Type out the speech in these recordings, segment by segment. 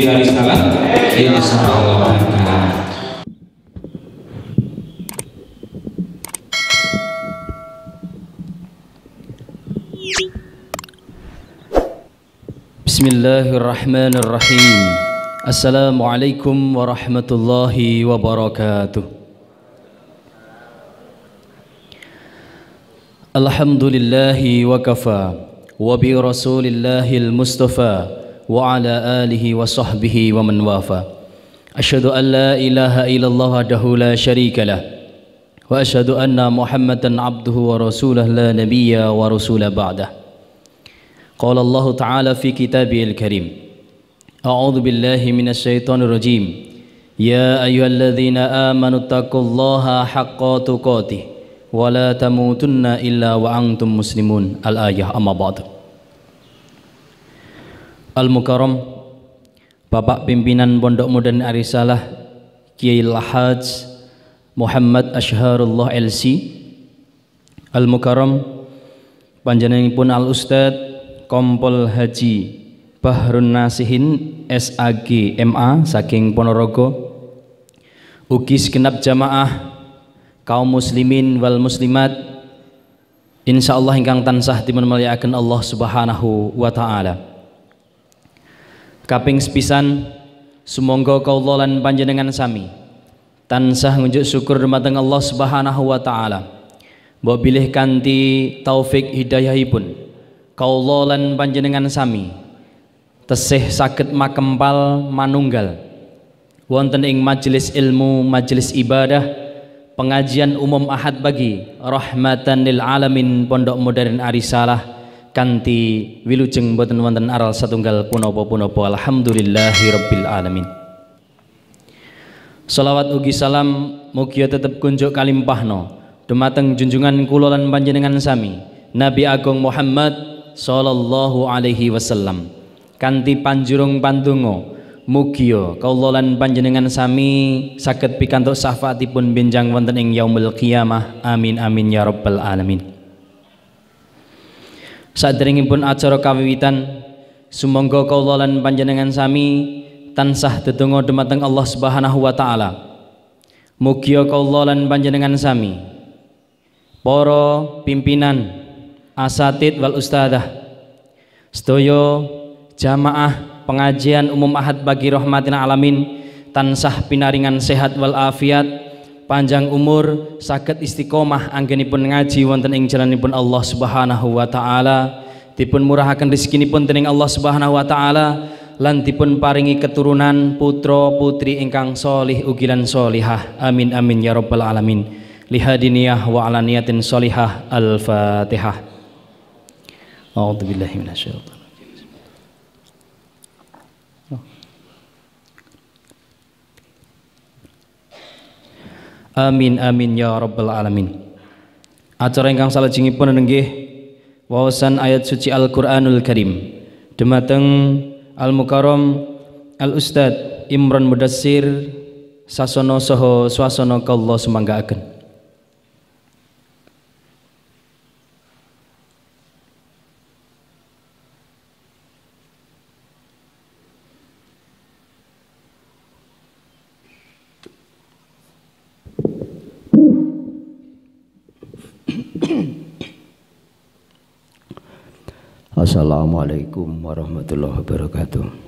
hari salat? Insyaallah. Bismillahirrahmanirrahim. Assalamualaikum warahmatullahi wabarakatuh. Alhamdulillahi wa kafa wa bi rasulillahil mustafa wa ala alihi wa sahbihi wa man wafa. Asyhadu an la ilaha illallah wahdahu la syarika lah wa asyhadu anna Muhammadan abduhu wa rasuluh la nabiyya wa rasula ba'dah. Qala Allah Ta'ala fi kitabihil karim. A'udzu billahi minasy syaithanir rajim. Ya ayyuhalladzina amanu taqullaha haqqa tuqatih wa la tamutunna illa wa antum muslimun. Al-ayah, amma ba'du. Al-Mukarram Bapak Pimpinan Pondok Modern Arisalah Kiai Al-Haj Muhammad Asyharullah LC, Al-Mukarram panjenenganipun Al-Ustad Kompol Haji Bahrun Nasihin SAG MA saking Ponorogo, ugi segenap jamaah kaum muslimin wal muslimat insyaallah ingkang tansah dipun mulyakaken Allah Subhanahu wa taala. Kaping sepisan sumangga kaula lan panjenengan sami tansah ngunjuk syukur dumateng Allah Subhanahu wa taala. Mbok bilih kanthi taufik hidayahipun kaula lan panjenengan sami tesih saged makempal manunggal wonten ing majelis ilmu, majelis ibadah, pengajian umum Ahad Pagi rahmatan lil alamin Pondok Modern Arisalah kanthi wilujeng boten wonten aral satunggal punapa-punapa. Alhamdulillahirabbil alamin. Shalawat ugi salam mugi tetep kunjuk kalimpahna dumateng junjungan kula lan panjenengan sami Nabi Agung Muhammad sallallahu alaihi wasallam kanthi panjurung pandonga mugi kaula lan panjenengan sami saged pikantuk syafaatipun benjang wonten ing yaumul qiyamah. Amin amin ya rabbal alamin. Saderengipun acara kawiwitan sumangga kaula lan panjenengan sami tansah ndedonga dumateng Allah Subhanahu wa taala. Mugi kaula lan panjenengan sami para pimpinan asatid wal ustadzah sedaya jamaah pengajian umum Ahad Pagi rahmatina alamin tansah pinaringan sehat wal afiat, panjang umur, saged istiqomah anggenipun ngaji wonten ing jalanipun Allah Subhanahu wa taala, dipun murahaken rezekinipun dening Allah Subhanahu wa taala lan dipun paringi keturunan putra putri ingkang sholih ugi lan sholihah. Amin amin ya rabbal alamin. Lihadiniyah wa ala niyatin sholihah. Al-Fatihah. A'udzu billahi minasyaitonir rajim. Amin amin ya rabbal alamin. Acara ingkang salajengipun inggih wawasan ayat suci Al-Qur'anul Karim dumateng Al-Mukarram Al-Ustad Imron Mudassir sasana saha swasana kula sumanggaaken. Assalamualaikum warahmatullahi wabarakatuh.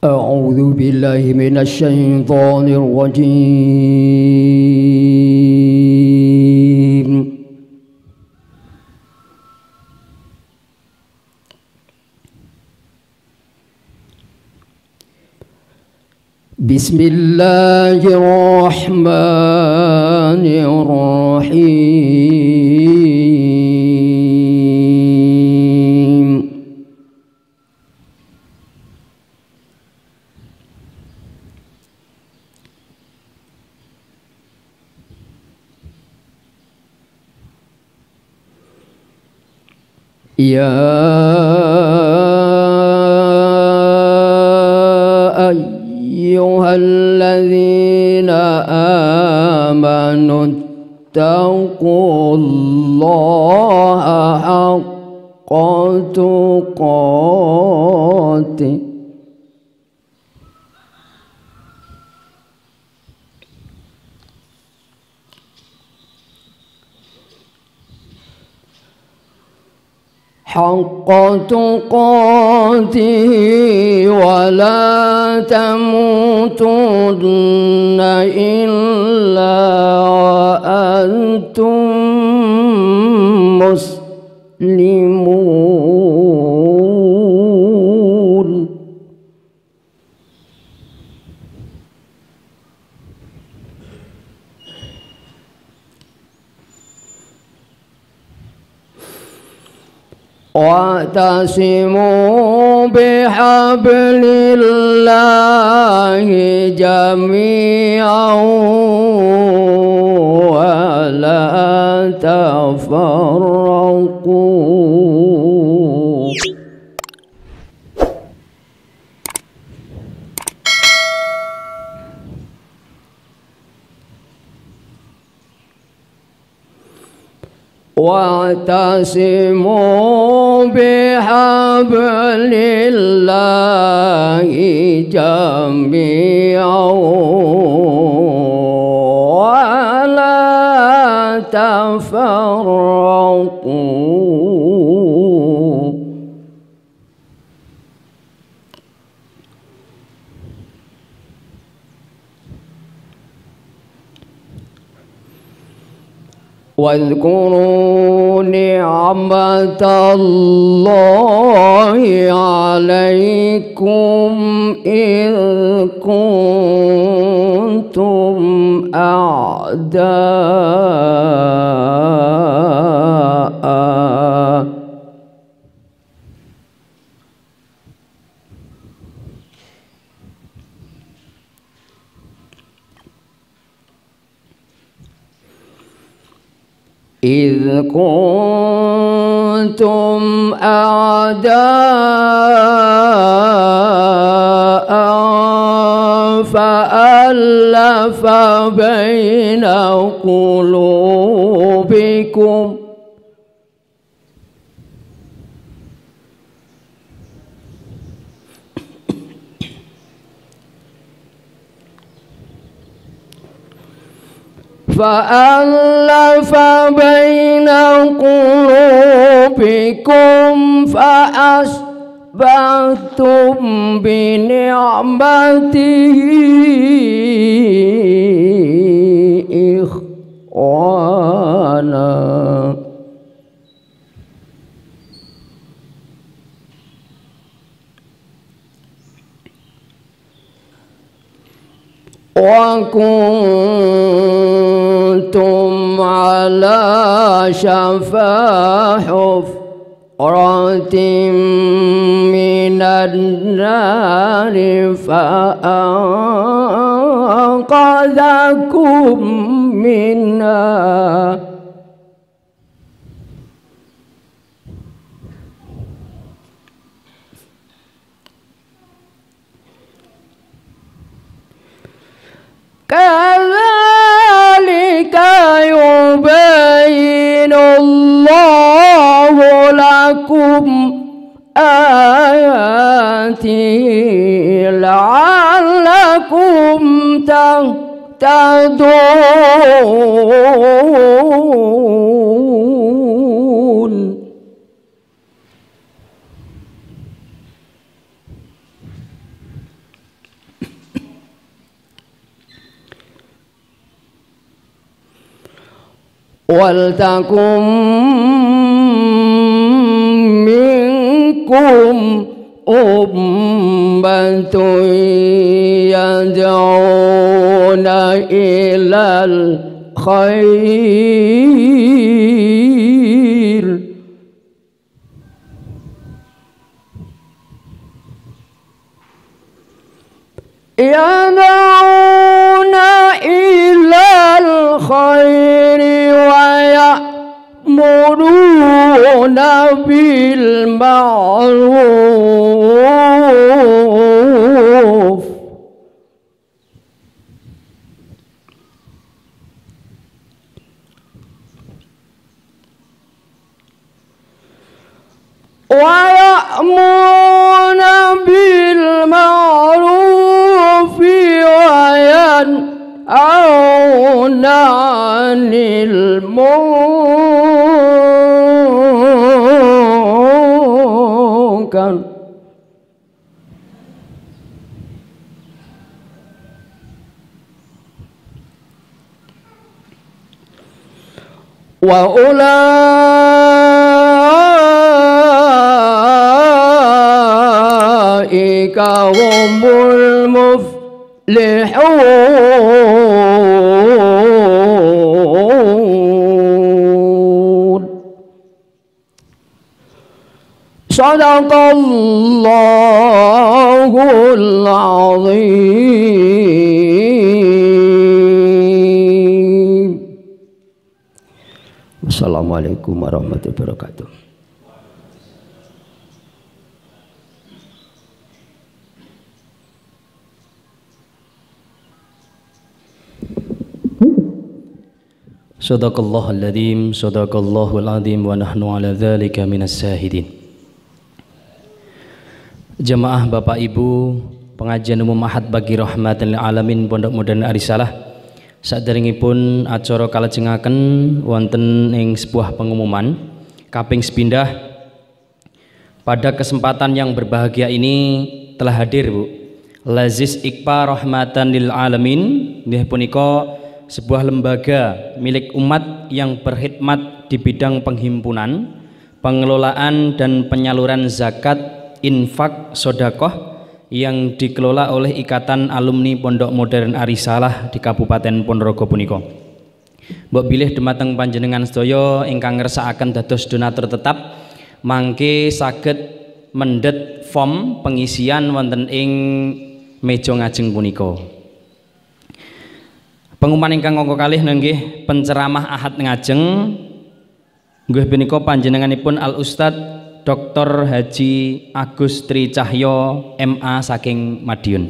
أعوذ بالله من الشيطان الرجيم. بسم الله الرحمن الرحيم. يا أيها الذين آمنوا اتقوا الله حق تقاته ولا تموتن إلا وأنتم مسلمون. واعتصموا بحبل الله جميعا ولا تفرقوا. واعتصموا بحبل الله جميعا ولا تفرقوا. واذكروا نعمة الله عليكم إذ كنتم أعداء فألف بين قلوبكم فأصبحتم بنعمته إخوانا. وكنتم على شفا حفرة من النار فأنقذكم منها. كذلك يبين الله لكم آياته لعلكم تهتدون. ولتكن منكم أمة يدعون إلى الخير يدعون إلى الخير ويأمرون بالمعروف ويأمرون بالمعروف وينهون عن المنكر وأولئك هم المفلحون صدق الله العظيم. Assalamualaikum warahmatullahi wabarakatuh. Sadaqallahul adzim, sadaqallahul adzim wa nahnu ala dzalika minas syahidin. Jamaah Bapak Ibu, pengajian umum Ahad bagi rahmatan lil alamin Pondok Modern Arisalah. Saderengipun acara kalajengaken wonten ing sebuah pengumuman kaping sepindah. Pada kesempatan yang berbahagia ini telah hadir Bu Lazis Iqpa Rahmatan lil Alamin, nggih punika sebuah lembaga milik umat yang berkhidmat di bidang penghimpunan, pengelolaan dan penyaluran zakat, infak, sodakoh yang dikelola oleh Ikatan Alumni Pondok Modern Arisalah di Kabupaten Ponorogo punika. Mbok bilih dumateng panjenengan sedaya ingkang ngersakaken dados donatur tetap, mangke saged mendhet form pengisian wonten ing meja ngajeng punika. Pengumuman ingkang angka kalih nggih penceramah Ahad ngajeng nggih punika panjenenganipun Al Ustad Dr. Haji Agus Tri Cahyo MA saking Madiun.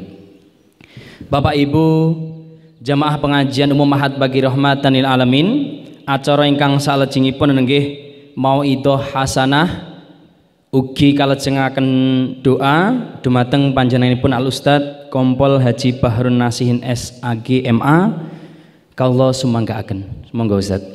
Bapak Ibu jamaah pengajian umum Ahad bagi rahmatan lil alamin, acara ingkang salajengipun nggih mauidhah hasanah ugi kalajengaken doa dumateng panjenenganipun Al Ustad Kompol Haji Bahrun Nasihin SAG MA. Kawula sumanggaaken. Monggo Ustaz.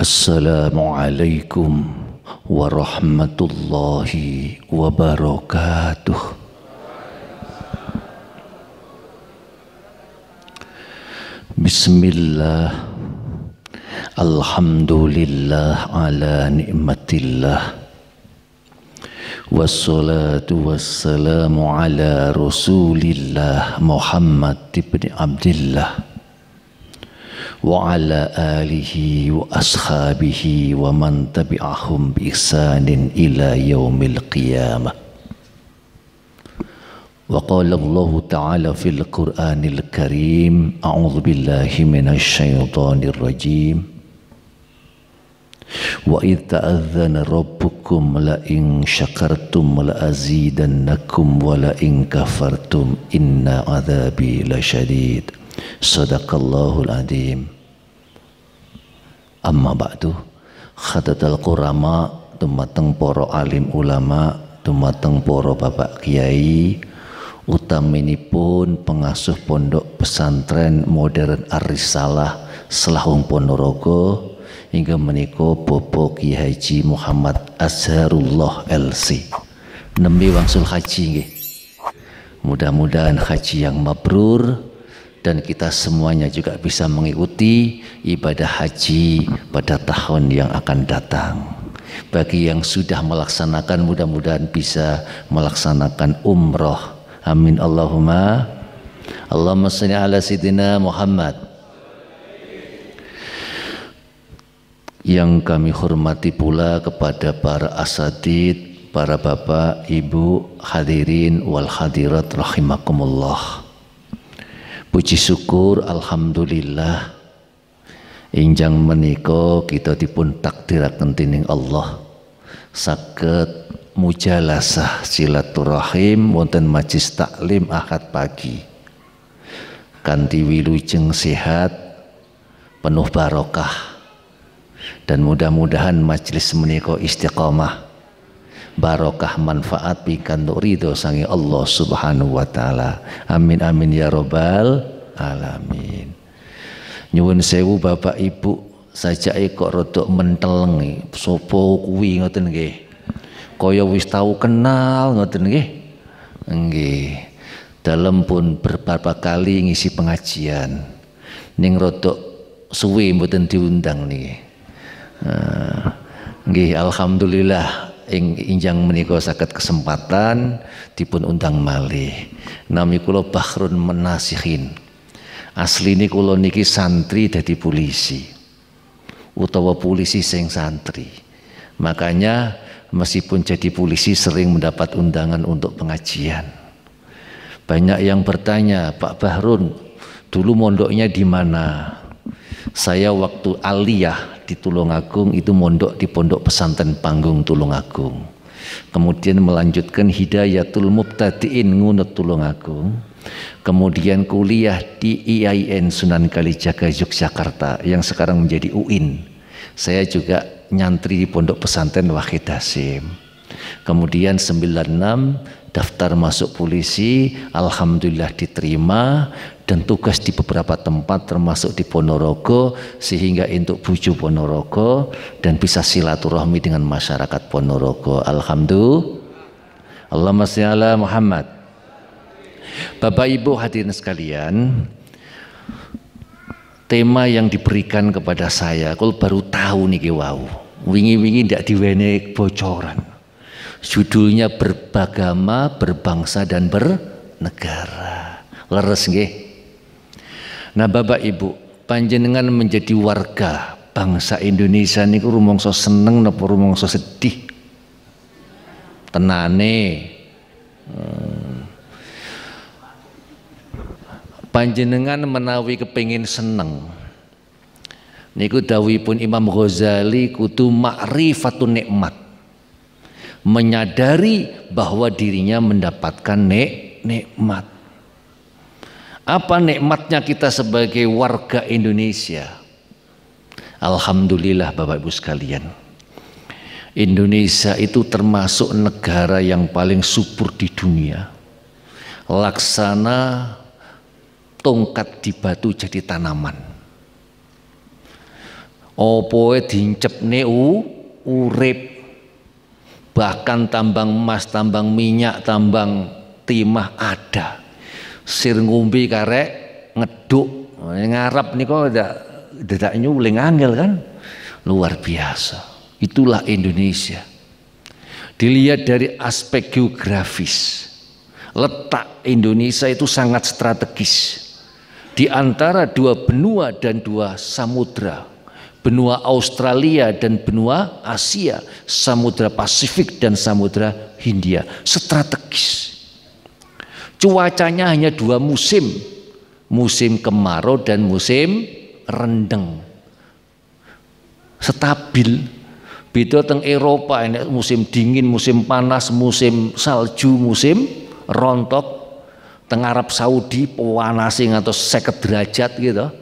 Assalamualaikum warahmatullahi wabarakatuh. Bismillah, alhamdulillah ala nikmatillah, wassalatu wassalamu ala rasulillah Muhammad ibn Abdillah wa ala alihi wa ashabihi wa man tabi'ahum bi ihsanin ila yaumil qiyamah. Wa qala Allah ta'ala fil Qur'anil Karim, a'udzu billahi minasy syaithanir rajim. Wa idh ta'adzana rabbukum la in syakartum la azidannakum wa la in kafartum inna adzabi lasyadid. Sadaqallahul adzim. Amma ba'du, khatatal qurama, dumateng para alim ulama, dumateng para bapak kiai, utaminipun pengasuh pondok pesantren modern Arisalah Selahung Ponorogo hingga menika Bapak Kiai Haji Muhammad Azharullah LC. Nembe wangsul haji nggih. Mudah-mudahan haji yang mabrur, dan kita semuanya juga bisa mengikuti ibadah haji pada tahun yang akan datang. Bagi yang sudah melaksanakan, mudah-mudahan bisa melaksanakan umroh. Amin Allahumma. Allahumma shalli ala sayyidina Muhammad. Yang kami hormati pula kepada para asatid, para bapak, ibu, hadirin wal hadirat rahimakumullah. Puji syukur alhamdulillah injang menika kita dipun takdiraken dening Allah saged mujalasah silaturahim wonten majlis taklim Ahad pagi kanthi wilujeng sehat penuh barokah. Dan mudah-mudahan majlis menika istiqamah barokah manfaat pikantuk ridho sange Allah Subhanahu wa taala. Amin amin ya robbal alamin. Nyuwun sewu Bapak Ibu, sajake kok rada menteleng sapa kuwi ngoten nggih. Kaya wis tau kenal ngoten nggih. Nggih. Dalem pun beberapa kali ngisi pengajian. Ning rada suwe mboten diundang niki. Nggih alhamdulillah injang menika saged kesempatan dipun undang malih. Nami kula Bahrun Menasihin. Asline kula niki santri dadi polisi. Utawa polisi sing santri. Makanya meskipun jadi polisi sering mendapat undangan untuk pengajian. Banyak yang bertanya, Pak Bahrun, dulu mondoknya di mana? Saya waktu aliyah di Tulungagung itu mondok di Pondok Pesantren Panggung Tulungagung. Kemudian melanjutkan Hidayatul Mubtadiin Ngunut Tulungagung. Kemudian kuliah di IAIN Sunan Kalijaga Yogyakarta yang sekarang menjadi UIN. Saya juga nyantri di Pondok Pesantren Wahid Hasim. Kemudian 96 daftar masuk polisi, alhamdulillah diterima dan tugas di beberapa tempat termasuk di Ponorogo sehingga untuk buju Ponorogo dan bisa silaturahmi dengan masyarakat Ponorogo. Alhamdulillah. Allahumma shalli ala Muhammad. Bapak Ibu hadirin sekalian, tema yang diberikan kepada saya, kalau baru tahu niki wau, wingi-wingi ndak diwenehi bocoran. Judulnya berbagama, berbangsa dan bernegara. Leres nggih. Nah Bapak Ibu, panjenengan menjadi warga bangsa Indonesia niku rumangsa seneng napa rumangsa sedih? Tenane. Panjenengan menawi kepengin seneng. Niku dawuhipun Imam Ghazali kudu ma'rifatun nikmat. Menyadari bahwa dirinya mendapatkan nikmat. Apa nikmatnya kita sebagai warga Indonesia? Alhamdulillah Bapak Ibu sekalian, Indonesia itu termasuk negara yang paling subur di dunia. Laksana tongkat di batu jadi tanaman. Opoe dincepne urip. Bahkan tambang emas, tambang minyak, tambang timah ada. Sir ngombe karek ngeduk. Ngarap niku dadak nyuling angel kan. Luar biasa. Itulah Indonesia. Dilihat dari aspek geografis. Letak Indonesia itu sangat strategis. Di antara dua benua dan dua samudra. Benua Australia dan benua Asia, Samudra Pasifik dan Samudra Hindia, strategis. Cuacanya hanya dua musim, musim kemarau dan musim rendeng. Stabil. Beda teng Eropa ini musim dingin, musim panas, musim salju, musim rontok. Teng Arab Saudi panase ngantos 50 derajat gitu.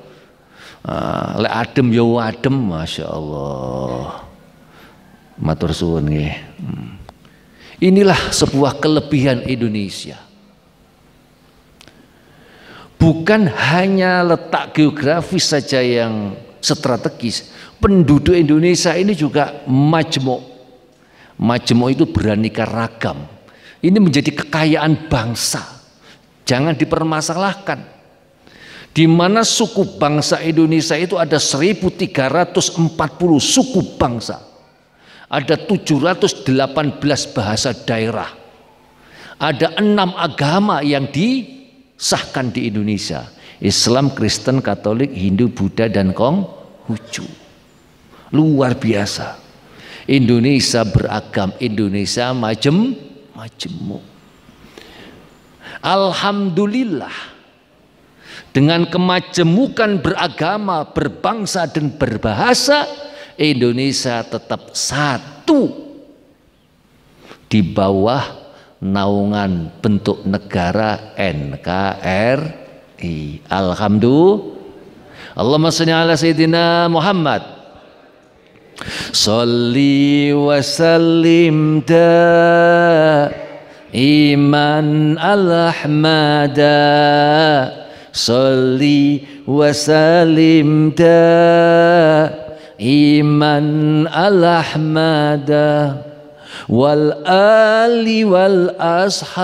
Lek adem ya adem, masya Allah. Matur suwun nggih. Inilah sebuah kelebihan Indonesia. Bukan hanya letak geografis saja yang strategis, penduduk Indonesia ini juga majmuk. Majmuk itu beraneka ragam. Ini menjadi kekayaan bangsa. Jangan dipermasalahkan. di mana suku bangsa Indonesia itu ada 1340 suku bangsa, ada 718 bahasa daerah, ada 6 agama yang disahkan di Indonesia: Islam, Kristen, Katolik, Hindu, Buddha, dan Konghucu. Luar biasa. Indonesia beragam, Indonesia majemuk. Alhamdulillah, dengan kemajemukan beragama, berbangsa, dan berbahasa, Indonesia tetap satu di bawah naungan bentuk negara NKRI. Alhamdulillah. Allahumma shalli ala sayyidina Muhammad. Sholli wa sallim iman al-ahmada. Sholli wa sallim iman al-ahmada wal ali wal ashabi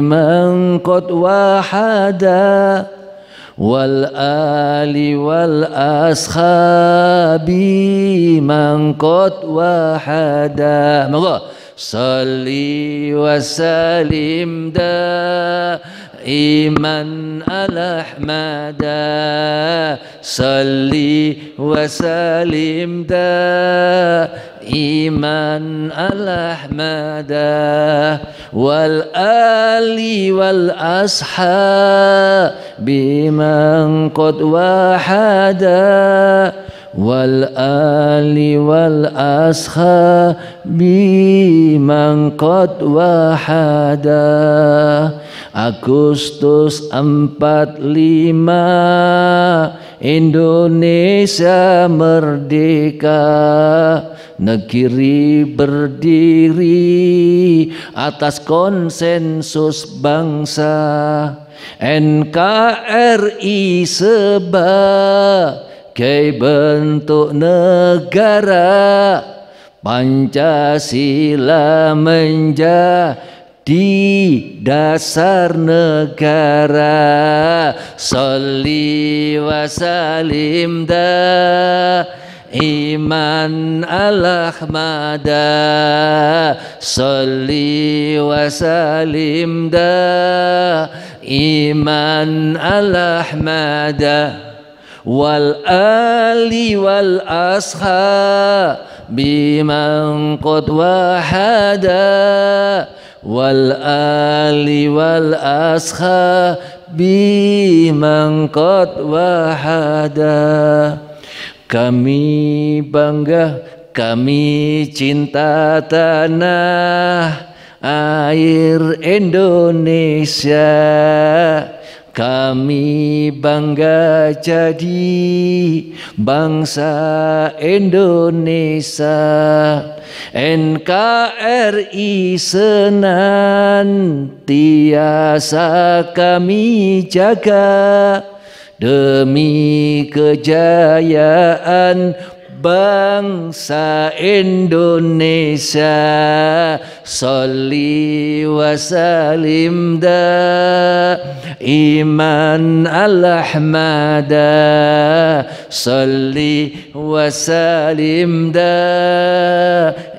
man qad wahada wal ali wal ashabi man qad wahada. Monggo salli wa sallim iman al-ahmada. Salli wa sallim iman al-ahmada wal ali wal ashabi man qad wahada wal ali wal ashabi man qad wahada. Agustus 45 Indonesia merdeka, negeri berdiri atas konsensus bangsa. NKRI sebagai bentuk negara, Pancasila menjadi dasar negara. Sholli wa sallim iman al-ahmada. Sholli wa sallim iman al-ahmada wal ali wal ashabi man qad wahada wal ali wal ashabi man qad wahada. Kami bangga, kami cinta tanah air Indonesia. Kami bangga jadi bangsa Indonesia. NKRI senantiasa kami jaga demi kejayaan bangsa Indonesia. Sholli wa sallim iman al-ahmada. Sholli wa sallim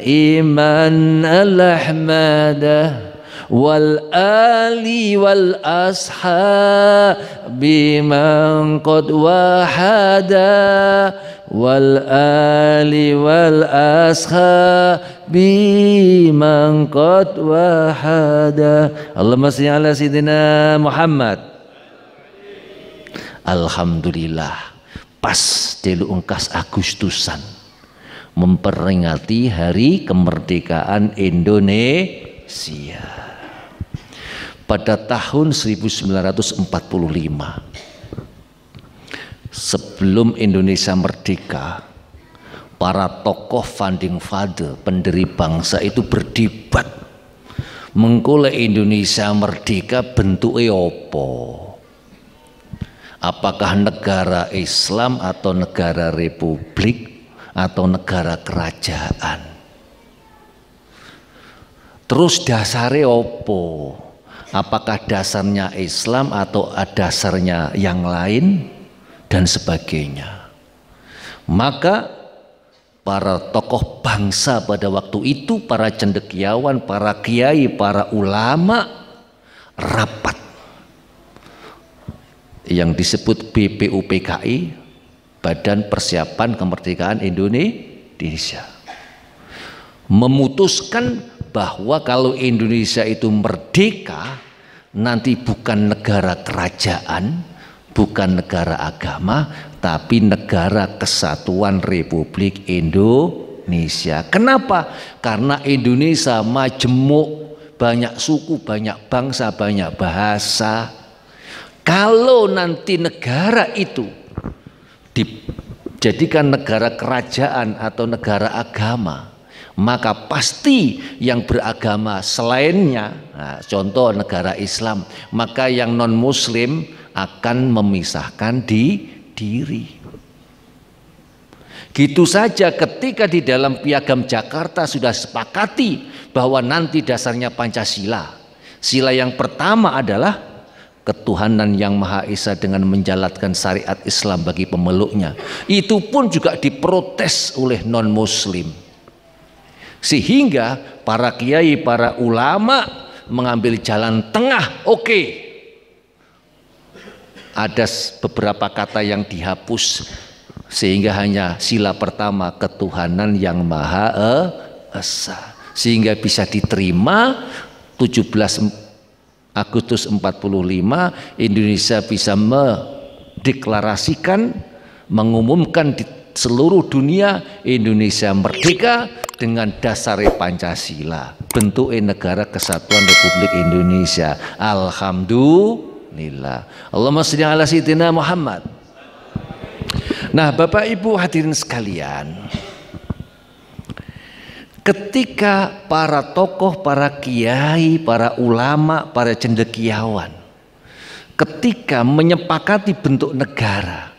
iman al-ahmada wal ali wal ashabi man qad wahada wal ali wal ashabi man qad wahada. Allahumma shalli ala sayyidina Muhammad. Alhamdulillah, pas telu ungkas Agustusan memperingati hari kemerdekaan Indonesia. Pada tahun 1945, sebelum Indonesia merdeka, para tokoh founding father, pendiri bangsa itu berdebat mengkule Indonesia merdeka bentuknya apa? Apakah negara Islam atau negara republik atau negara kerajaan? Terus dasare apa? Apakah dasarnya Islam atau dasarnya yang lain dan sebagainya. Maka para tokoh bangsa pada waktu itu, para cendekiawan, para kiai, para ulama rapat yang disebut BPUPKI, Badan Persiapan Kemerdekaan Indonesia, memutuskan bahwa kalau Indonesia itu merdeka, nanti bukan negara kerajaan, bukan negara agama, tapi negara kesatuan Republik Indonesia. Kenapa? Karena Indonesia majemuk, banyak suku, banyak bangsa, banyak bahasa. Kalau nanti negara itu dijadikan negara kerajaan atau negara agama, maka pasti yang beragama selainnya, nah, contoh negara Islam, maka yang non muslim akan memisahkan diri. Gitu saja ketika di dalam Piagam Jakarta sudah sepakati bahwa nanti dasarnya Pancasila. Sila yang pertama adalah ketuhanan yang Maha Esa dengan menjalankan syariat Islam bagi pemeluknya. Itu pun juga diprotes oleh non muslim. Sehingga para kiai, para ulama mengambil jalan tengah. Oke, ada beberapa kata yang dihapus sehingga hanya sila pertama ketuhanan yang Maha Esa, sehingga bisa diterima. 17 Agustus 45 Indonesia bisa mendeklarasikan, mengumumkan di seluruh dunia Indonesia merdeka dengan dasar Pancasila, bentuk negara kesatuan Republik Indonesia. Alhamdulillah. Allahumma sholli ala sayyidina Muhammad. Nah, Bapak Ibu hadirin sekalian, ketika para tokoh, para kiai, para ulama, para cendekiawan ketika menyepakati bentuk negara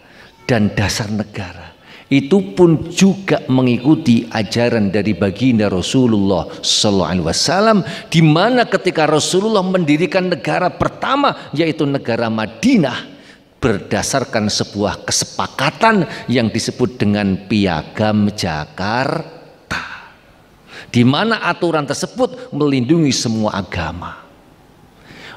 dan dasar negara, itu pun juga mengikuti ajaran dari baginda Rasulullah sallallahu alaihi wasallam, di mana ketika Rasulullah mendirikan negara pertama yaitu negara Madinah berdasarkan sebuah kesepakatan yang disebut dengan Piagam Jakarta, di mana aturan tersebut melindungi semua agama.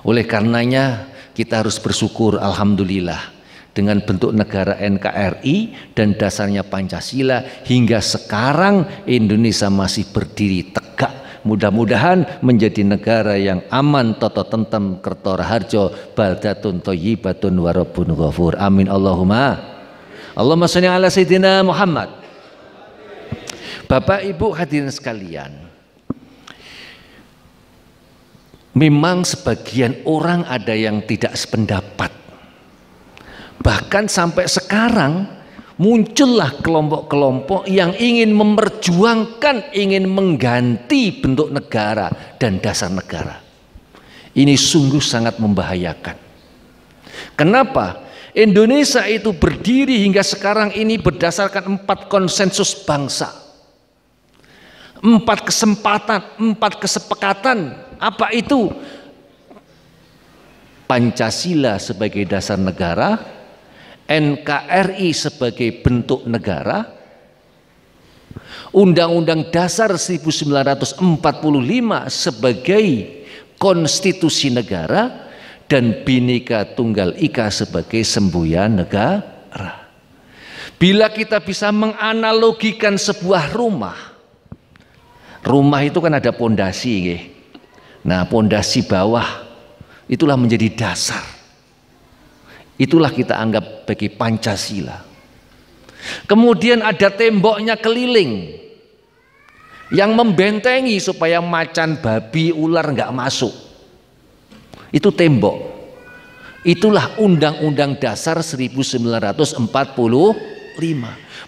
Oleh karenanya kita harus bersyukur, alhamdulillah, dengan bentuk negara NKRI dan dasarnya Pancasila hingga sekarang Indonesia masih berdiri tegak. Mudah-mudahan menjadi negara yang aman, toto tentrem, kerto raharjo, baldatun thayyibatun wa rabbun ghafur. Amin Allahumma. Allahumma sholli ala sayyidina Muhammad. Bapak Ibu hadirin sekalian, memang sebagian orang ada yang tidak sependapat. Bahkan sampai sekarang muncullah kelompok-kelompok yang ingin memperjuangkan, ingin mengganti bentuk negara dan dasar negara. Ini sungguh sangat membahayakan. Kenapa? Indonesia itu berdiri hingga sekarang ini berdasarkan 4 konsensus bangsa. 4 kesempatan, 4 kesepakatan. Apa itu? Pancasila sebagai dasar negara, NKRI sebagai bentuk negara, Undang-Undang Dasar 1945 sebagai konstitusi negara, dan Bhinneka Tunggal Ika sebagai semboyan negara. Bila kita bisa menganalogikan sebuah rumah itu kan ada pondasi, nah pondasi bawah itulah menjadi dasar. Itulah kita anggap bagi Pancasila. Kemudian ada temboknya keliling yang membentengi supaya macan, babi, ular nggak masuk. Itu tembok. Itulah Undang-Undang Dasar 1945.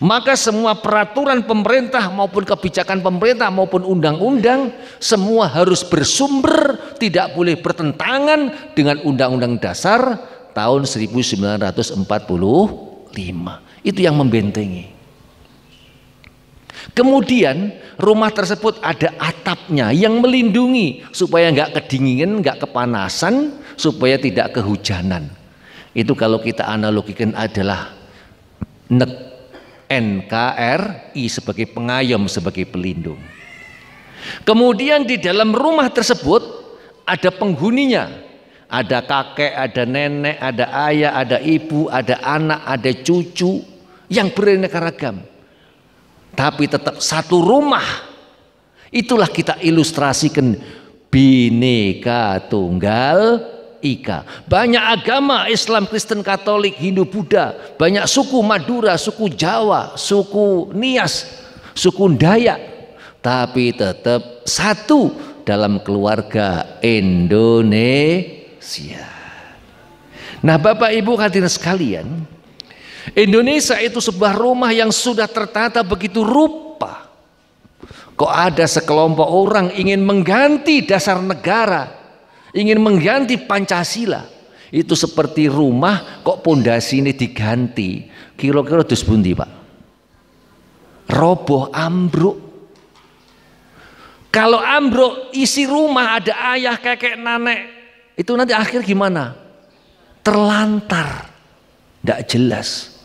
Maka semua peraturan pemerintah maupun kebijakan pemerintah maupun undang-undang semua harus bersumber, tidak boleh bertentangan dengan Undang-Undang Dasar tahun 1945. Itu yang membentengi. Kemudian rumah tersebut ada atapnya yang melindungi supaya nggak kedinginan, nggak kepanasan, supaya tidak kehujanan. Itu kalau kita analogikan adalah NKRI sebagai pengayom, sebagai pelindung. Kemudian di dalam rumah tersebut ada penghuninya, ada kakek, ada nenek, ada ayah, ada ibu, ada anak, ada cucu yang beraneka ragam. Tapi tetap satu rumah. Itulah kita ilustrasikan Bhinneka Tunggal Ika. Banyak agama, Islam, Kristen, Katolik, Hindu, Buddha, banyak suku, Madura, suku Jawa, suku Nias, suku Dayak, tapi tetap satu dalam keluarga Indonesia. Nah, Bapak Ibu hadirin sekalian, Indonesia itu sebuah rumah yang sudah tertata begitu rupa. Kok ada sekelompok orang ingin mengganti dasar negara, ingin mengganti Pancasila. Itu seperti rumah kok pondasi ini diganti. Kira-kira dus pundi, Pak? Roboh, ambruk. Kalau ambruk isi rumah ada ayah, kakek, nenek, itu nanti akhir gimana? Terlantar, tidak jelas.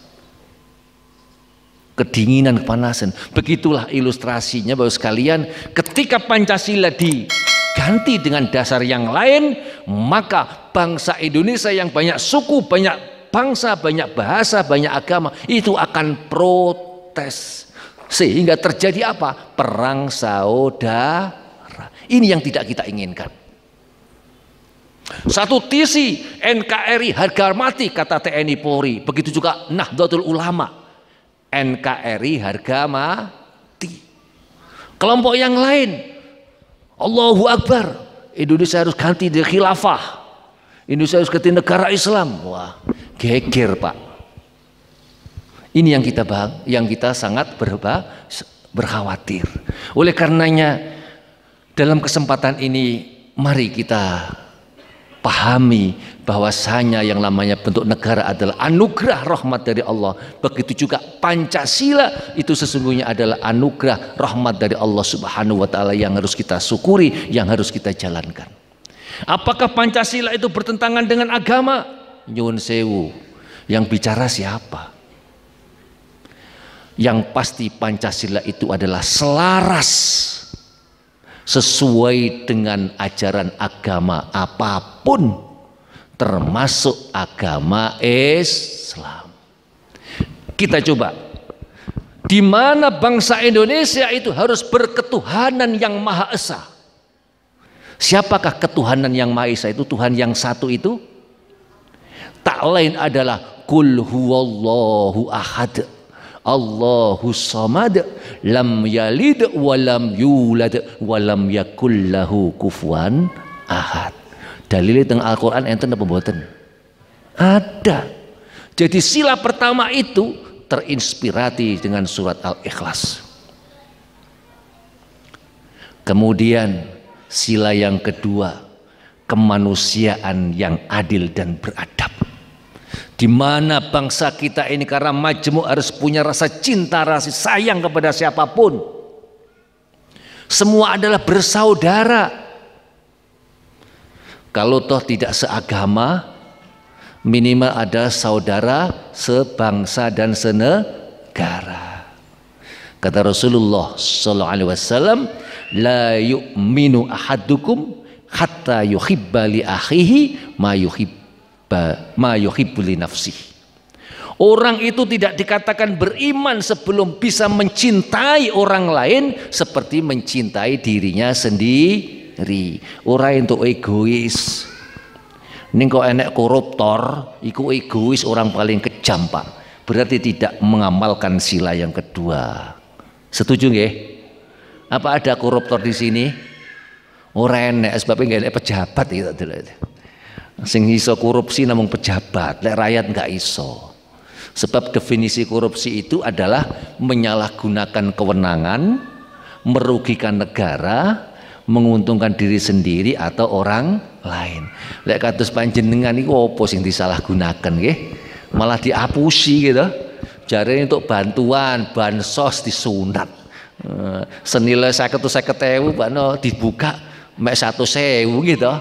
Kedinginan, kepanasan. Begitulah ilustrasinya Bapak sekalian, ketika Pancasila diganti dengan dasar yang lain, maka bangsa Indonesia yang banyak suku, banyak bangsa, banyak bahasa, banyak agama, itu akan protes. Sehingga terjadi apa? Perang saudara. Ini yang tidak kita inginkan. Satu sisi NKRI harga mati kata TNI Polri, begitu juga Nahdlatul Ulama. NKRI harga mati. Kelompok yang lain, Allahu Akbar, Indonesia harus ganti dari khilafah, Indonesia harus ganti negara Islam. Wah, geger Pak. Ini yang kita sangat berkhawatir. Oleh karenanya dalam kesempatan ini mari kita pahami bahwasanya yang namanya bentuk negara adalah anugerah rahmat dari Allah. Begitu juga Pancasila itu sesungguhnya adalah anugerah rahmat dari Allah Subhanahu wa taala yang harus kita syukuri, yang harus kita jalankan. Apakah Pancasila itu bertentangan dengan agama? Nyuwun sewu. Yang bicara siapa? Yang pasti Pancasila itu adalah selaras sesuai dengan ajaran agama apapun, termasuk agama Islam. Kita coba, di mana bangsa Indonesia itu harus berketuhanan yang Maha Esa. Siapakah ketuhanan yang Maha Esa itu? Tuhan yang satu itu tak lain adalah Qul huwallahu ahad, Allahu samad, lam yalid walam yulad walam yakul lahu kufuwan ahad. Dalile teng Al-Qur'an enten apa mboten? Ada. Jadi sila pertama itu terinspirasi dengan surat Al-Ikhlas. Kemudian sila yang kedua, kemanusiaan yang adil dan beradab. Di mana bangsa kita ini karena majmuk harus punya rasa cinta, rasa sayang kepada siapapun. Semua adalah bersaudara. Kalau toh tidak seagama, minimal ada saudara sebangsa dan senegara. Kata Rasulullah sallallahu alaihi wasallam, la yu'minu ahadukum hatta yuhibba li akhihi ma yuhibbu li nafsihi. Orang itu tidak dikatakan beriman sebelum bisa mencintai orang lain seperti mencintai dirinya sendiri. Orang itu egois. Ning kok enek koruptor, iku egois, orang paling kejam Pak. Berarti tidak mengamalkan sila yang kedua. Setuju nggih? Apa ada koruptor di sini? Ora enek, sebabnya nggak enek pejabat itu. Sing iso korupsi namung pejabat, lek rakyat nggak iso. Sebab definisi korupsi itu adalah menyalahgunakan kewenangan, merugikan negara, menguntungkan diri sendiri atau orang lain. Lek kados panjenengan iku apa sing disalahgunakan nggih? Malah diapusi gitu. Jarene untuk bantuan, bansos disunat. Senilai 50.000 Pak no dibuka mek 100.000 gitu.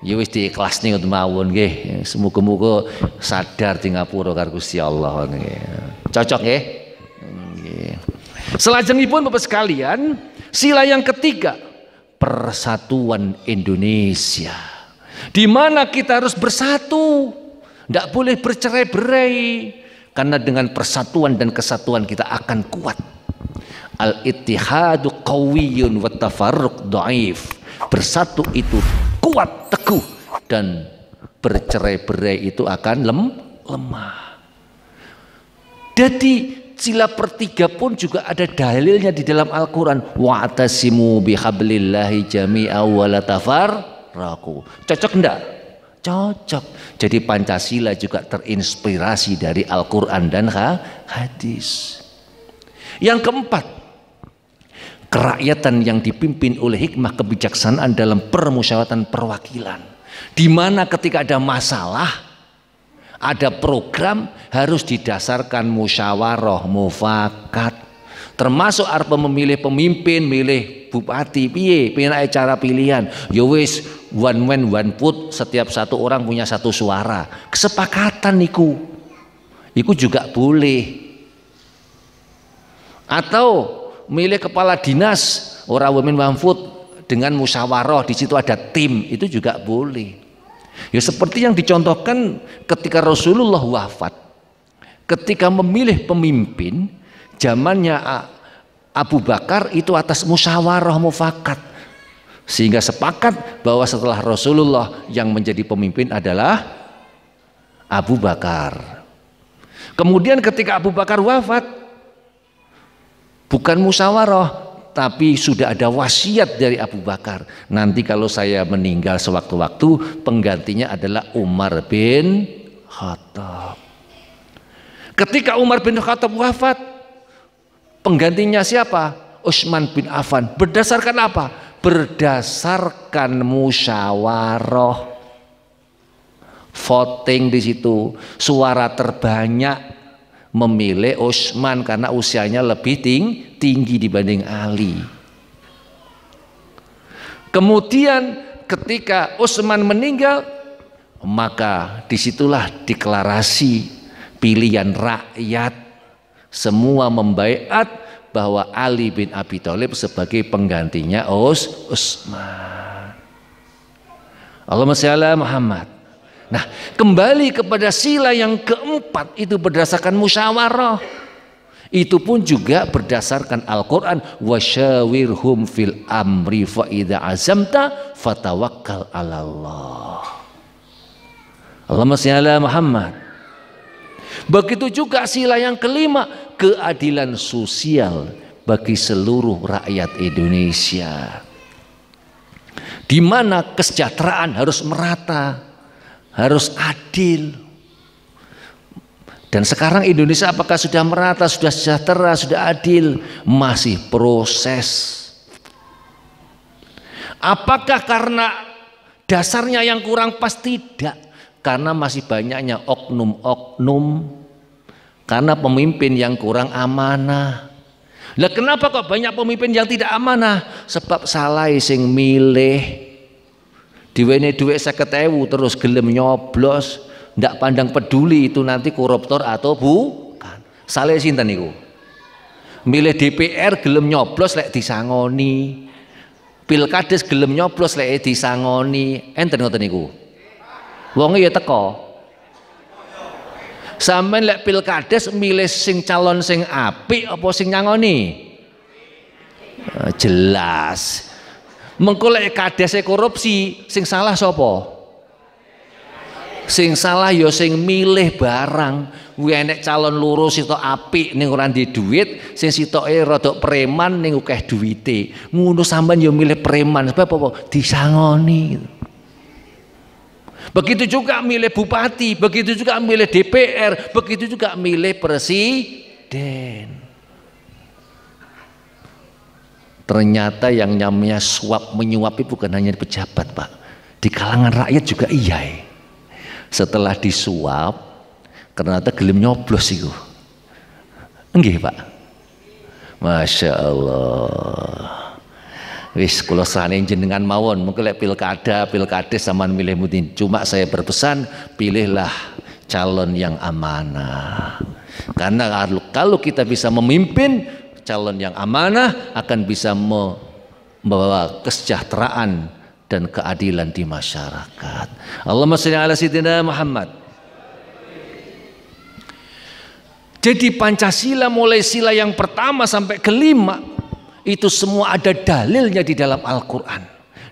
Ya wis diikhlasne ngoten mawon nggih. Semoga-moga sadar di ngapura karo Gusti Allah nggih. Cocok nggih? Nggih. Selajengipun Bapak sekalian, sila yang ketiga, persatuan Indonesia. Di mana kita harus bersatu, tidak boleh bercerai-berai, karena dengan persatuan dan kesatuan kita akan kuat. Al-ittihadu qawiyyun wa tafarruq dhaif. Bersatu itu kuat teguh dan bercerai-berai itu akan lemah. Jadi sila pertiga pun juga ada dalilnya di dalam Al-Quran. Wa'tasimu bihablillahi jami'a wa la tafarraqu. Cocok enggak? Cocok. Jadi Pancasila juga terinspirasi dari Al-Quran dan hadis. Yang keempat, kerakyatan yang dipimpin oleh hikmah kebijaksanaan dalam permusyawaratan perwakilan, di mana ketika ada masalah, ada program harus didasarkan musyawarah mufakat, termasuk arep memilih pemimpin, milih bupati, piye penake cara pilihan, ya wis one man one vote, setiap satu orang punya satu suara, kesepakatan niku juga boleh. Atau milih kepala dinas orang women one vote dengan musyawarah, di situ ada tim, itu juga boleh. Ya seperti yang dicontohkan ketika Rasulullah wafat, ketika memilih pemimpin zamannya Abu Bakar itu atas musyawarah mufakat, sehingga sepakat bahwa setelah Rasulullah yang menjadi pemimpin adalah Abu Bakar. Kemudian ketika Abu Bakar wafat, bukan musyawarah, tapi sudah ada wasiat dari Abu Bakar. Nanti kalau saya meninggal sewaktu-waktu, penggantinya adalah Umar bin Khattab. Ketika Umar bin Khattab wafat, penggantinya siapa? Utsman bin Affan. Berdasarkan apa? Berdasarkan musyawarah. Voting di situ, suara terbanyak memilih Utsman karena usianya lebih tinggi dibanding Ali. Kemudian ketika Utsman meninggal, maka disitulah deklarasi pilihan rakyat, semua membaiat bahwa Ali bin Abi Thalib sebagai penggantinya Utsman. Allahumma shalli ala Muhammad. Nah, kembali kepada sila yang keempat itu berdasarkan musyawarah. Itu pun juga berdasarkan Al-Quran. Wasyawirhum fil amri fa idza azamta fatawakkal 'alallah. Allahumma shalli ala Muhammad. Begitu juga sila yang kelima, keadilan sosial bagi seluruh rakyat Indonesia, di mana kesejahteraan harus merata, harus adil. Dan sekarang Indonesia apakah sudah merata, sudah sejahtera, sudah adil? Masih proses. Apakah karena dasarnya yang kurang pas? Tidak, karena masih banyaknya oknum-oknum, karena pemimpin yang kurang amanah. Lah kenapa kok banyak pemimpin yang tidak amanah? Sebab salah sing milih, diwene duit 50.000 terus gelem nyoblos, ndak pandang peduli itu nanti koruptor atau bukan. Salah sinten niku? Milih DPR gelem nyoblos lek disangoni, Pilkades gelem nyoblos lek disangoni, enten ngoten niku. Wonge ya teko. Sampeyan lek Pilkades milih sing calon sing apik apa sing nyangoni? Jelas. Mengko lek kadese korupsi, sing salah sapa? Sing salah ya sing milih barang. Kuwi enek calon loro sitok apik ning ora ndek duit, sing sitoke rada preman ning akeh duwite. Ngono sampean ya milih preman sebab apa? Disangoni. Begitu juga milih bupati, begitu juga milih DPR, begitu juga milih presiden. Ternyata yang namanya suap menyuap itu bukan hanya di pejabat, Pak. Di kalangan rakyat juga iya. Setelah disuap, ternyata gelem nyoblos itu. Enggih, Pak. Masya Allah. Wis kula sahane jenengan mawon, mungkin lek pilkades sampean milih mutin. Cuma saya berpesan, pilihlah calon yang amanah. Karena kalau kita bisa memimpin calon yang amanah akan bisa membawa kesejahteraan dan keadilan di masyarakat. Allahumma shalli ala sayyidina Muhammad. Jadi Pancasila mulai sila yang pertama sampai kelima itu semua ada dalilnya di dalam Al-Quran.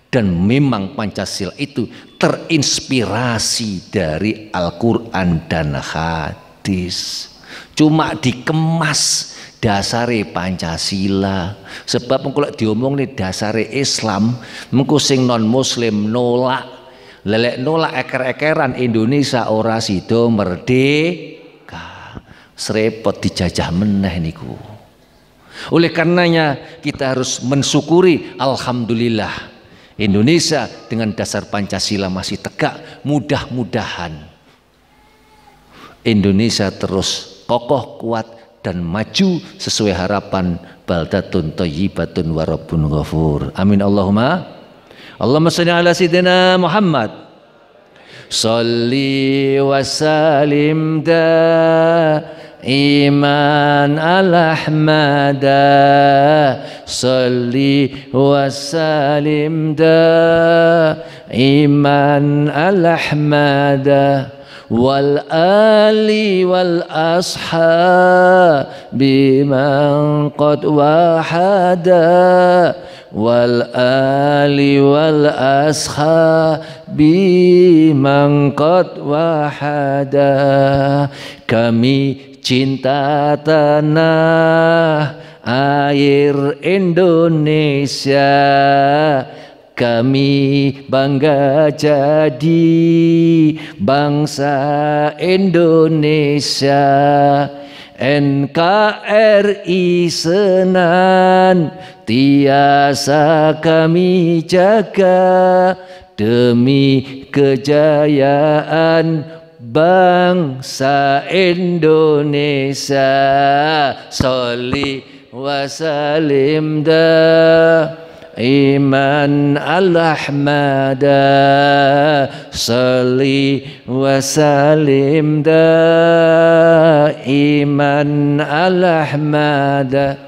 Dan memang Pancasila itu terinspirasi dari Al-Quran dan hadis. Cuma dikemas dasare Pancasila. Sebab kalau diomong nih dasare Islam, mengko sing non Muslim nolak, lelek nolak eker-ekeran Indonesia ora sido merdeka. Serepot dijajah meneh niku. Oleh karenanya kita harus mensyukuri, alhamdulillah Indonesia dengan dasar Pancasila masih tegak. Mudah-mudahan Indonesia terus kokoh, kuat dan maju sesuai harapan baldatun thayyibatun wa rabbun ghafur. Amin Allahumma. Allahumma shalli ala sayyidina Muhammad. Shalli wa salim iman al-ahmada. Shalli wa salim iman al-ahmada. Wal ali wal ashabi man qad wahada. Wal ali wal ashabi man qad wahada. Kami cinta tanah air Indonesia. Kami bangga jadi bangsa Indonesia. NKRI senantiasa kami jaga demi kejayaan bangsa Indonesia. Sholli wa salim iman al-ahmada. Sholli wa salim iman al-ahmada.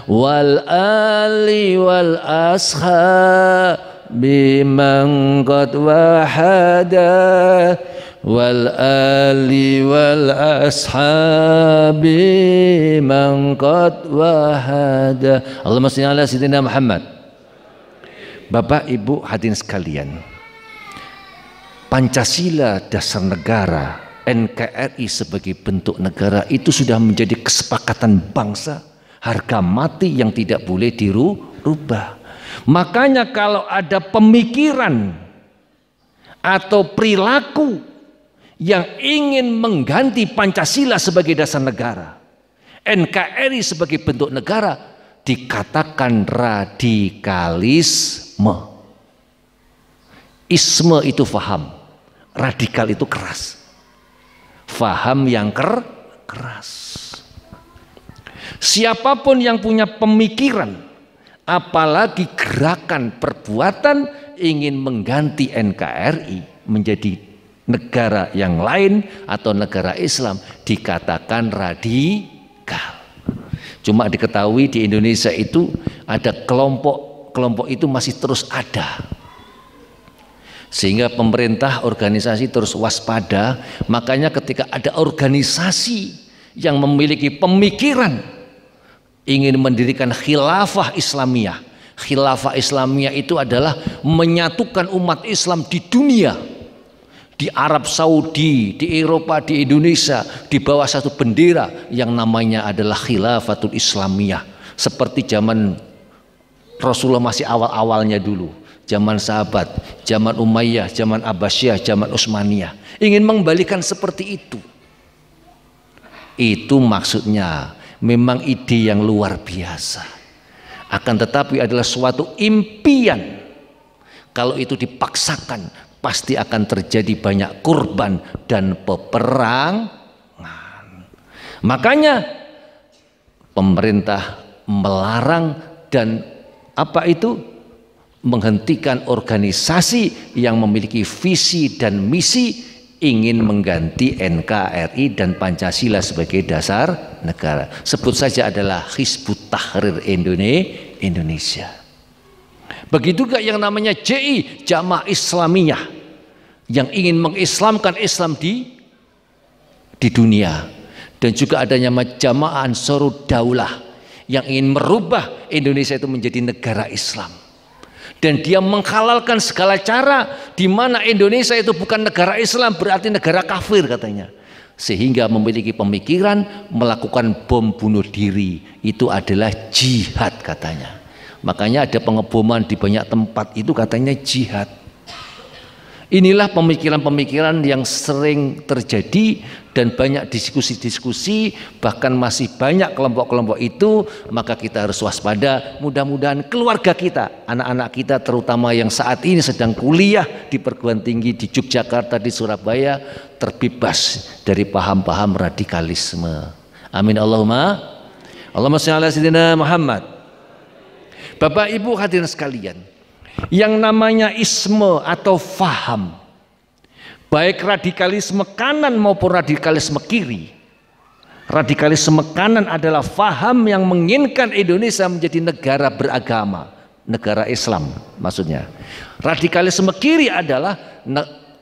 Wal ali wal ashabi man qad wahada. Wal ali wal ashabi man qad wahada. Allahumma shalli ala sayyidina Muhammad. Bapak Ibu hadirin sekalian, Pancasila dasar negara, NKRI sebagai bentuk negara itu sudah menjadi kesepakatan bangsa, harga mati yang tidak boleh dirubah. Makanya kalau ada pemikiran atau perilaku yang ingin mengganti Pancasila sebagai dasar negara, NKRI sebagai bentuk negara, dikatakan radikalisme. Isme itu faham, radikal itu keras. Faham yang keras. Siapapun yang punya pemikiran, apalagi gerakan perbuatan ingin mengganti NKRI menjadi negara yang lain atau negara Islam, dikatakan radikal. Cuma diketahui di Indonesia itu ada kelompok itu masih terus ada, sehingga pemerintah, organisasi terus waspada. Makanya ketika ada organisasi yang memiliki pemikiran ingin mendirikan khilafah Islamiyah, khilafah Islamiyah itu adalah menyatukan umat Islam di dunia, di Arab Saudi, di Eropa, di Indonesia, di bawah satu bendera yang namanya adalah Khilafatul Islamiyah. Seperti zaman Rasulullah masih awal-awalnya dulu, zaman sahabat, zaman Umayyah, zaman Abbasiyah, zaman Utsmaniyah, ingin mengembalikan seperti itu. Itu maksudnya memang ide yang luar biasa, akan tetapi adalah suatu impian. Kalau itu dipaksakan, pasti akan terjadi banyak korban dan peperangan. Makanya pemerintah melarang dan menghentikan organisasi yang memiliki visi dan misi ingin mengganti NKRI dan Pancasila sebagai dasar negara. Sebut saja adalah Hizbut Tahrir Indonesia. Begitu juga yang namanya JI, Jamaah Islamiyah, yang ingin mengislamkan Islam di dunia. Dan juga adanya Jamaah Ansarud Daulah yang ingin merubah Indonesia itu menjadi negara Islam. Dan dia menghalalkan segala cara di mana Indonesia itu bukan negara Islam, berarti negara kafir katanya. Sehingga memiliki pemikiran melakukan bom bunuh diri itu adalah jihad katanya. Makanya ada pengeboman di banyak tempat itu katanya jihad. Inilah pemikiran-pemikiran yang sering terjadi dan banyak diskusi-diskusi, bahkan masih banyak kelompok-kelompok itu. Maka kita harus waspada. Mudah-mudahan keluarga kita, anak-anak kita terutama yang saat ini sedang kuliah di perguruan tinggi di Yogyakarta, di Surabaya, terbebas dari paham-paham radikalisme. Amin Allahumma. Allahumma shalli ala sayyidina Muhammad. Bapak Ibu hadirin sekalian, yang namanya isme atau faham, baik radikalisme kanan maupun radikalisme kiri. Radikalisme kanan adalah faham yang menginginkan Indonesia menjadi negara beragama, negara Islam maksudnya. Radikalisme kiri adalah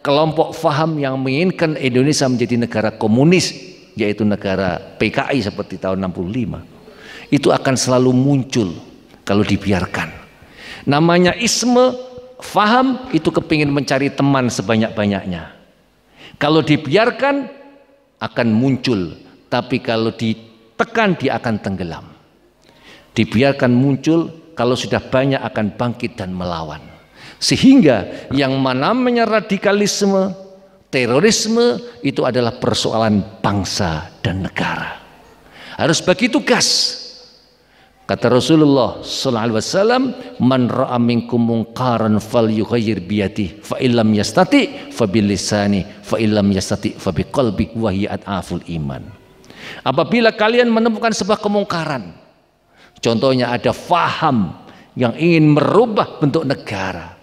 kelompok faham yang menginginkan Indonesia menjadi negara komunis, yaitu negara PKI seperti tahun 65. Itu akan selalu muncul kalau dibiarkan. Namanya isme, faham, itu kepingin mencari teman sebanyak-banyaknya. Kalau dibiarkan akan muncul, tapi kalau ditekan dia akan tenggelam. Dibiarkan muncul, kalau sudah banyak akan bangkit dan melawan. Sehingga yang namanya radikalisme, terorisme itu adalah persoalan bangsa dan negara. Harus bagi tugas. Kata Rasulullah sallallahu alaihi wasallam, man ra'a minkum munkaran falyughayyir biyadihi fa illam yastati fa bilisani fa illam yastati fa biqalbi wa hiya ad'aful iman. Apabila kalian menemukan sebuah kemungkaran, contohnya ada faham yang ingin merubah bentuk negara,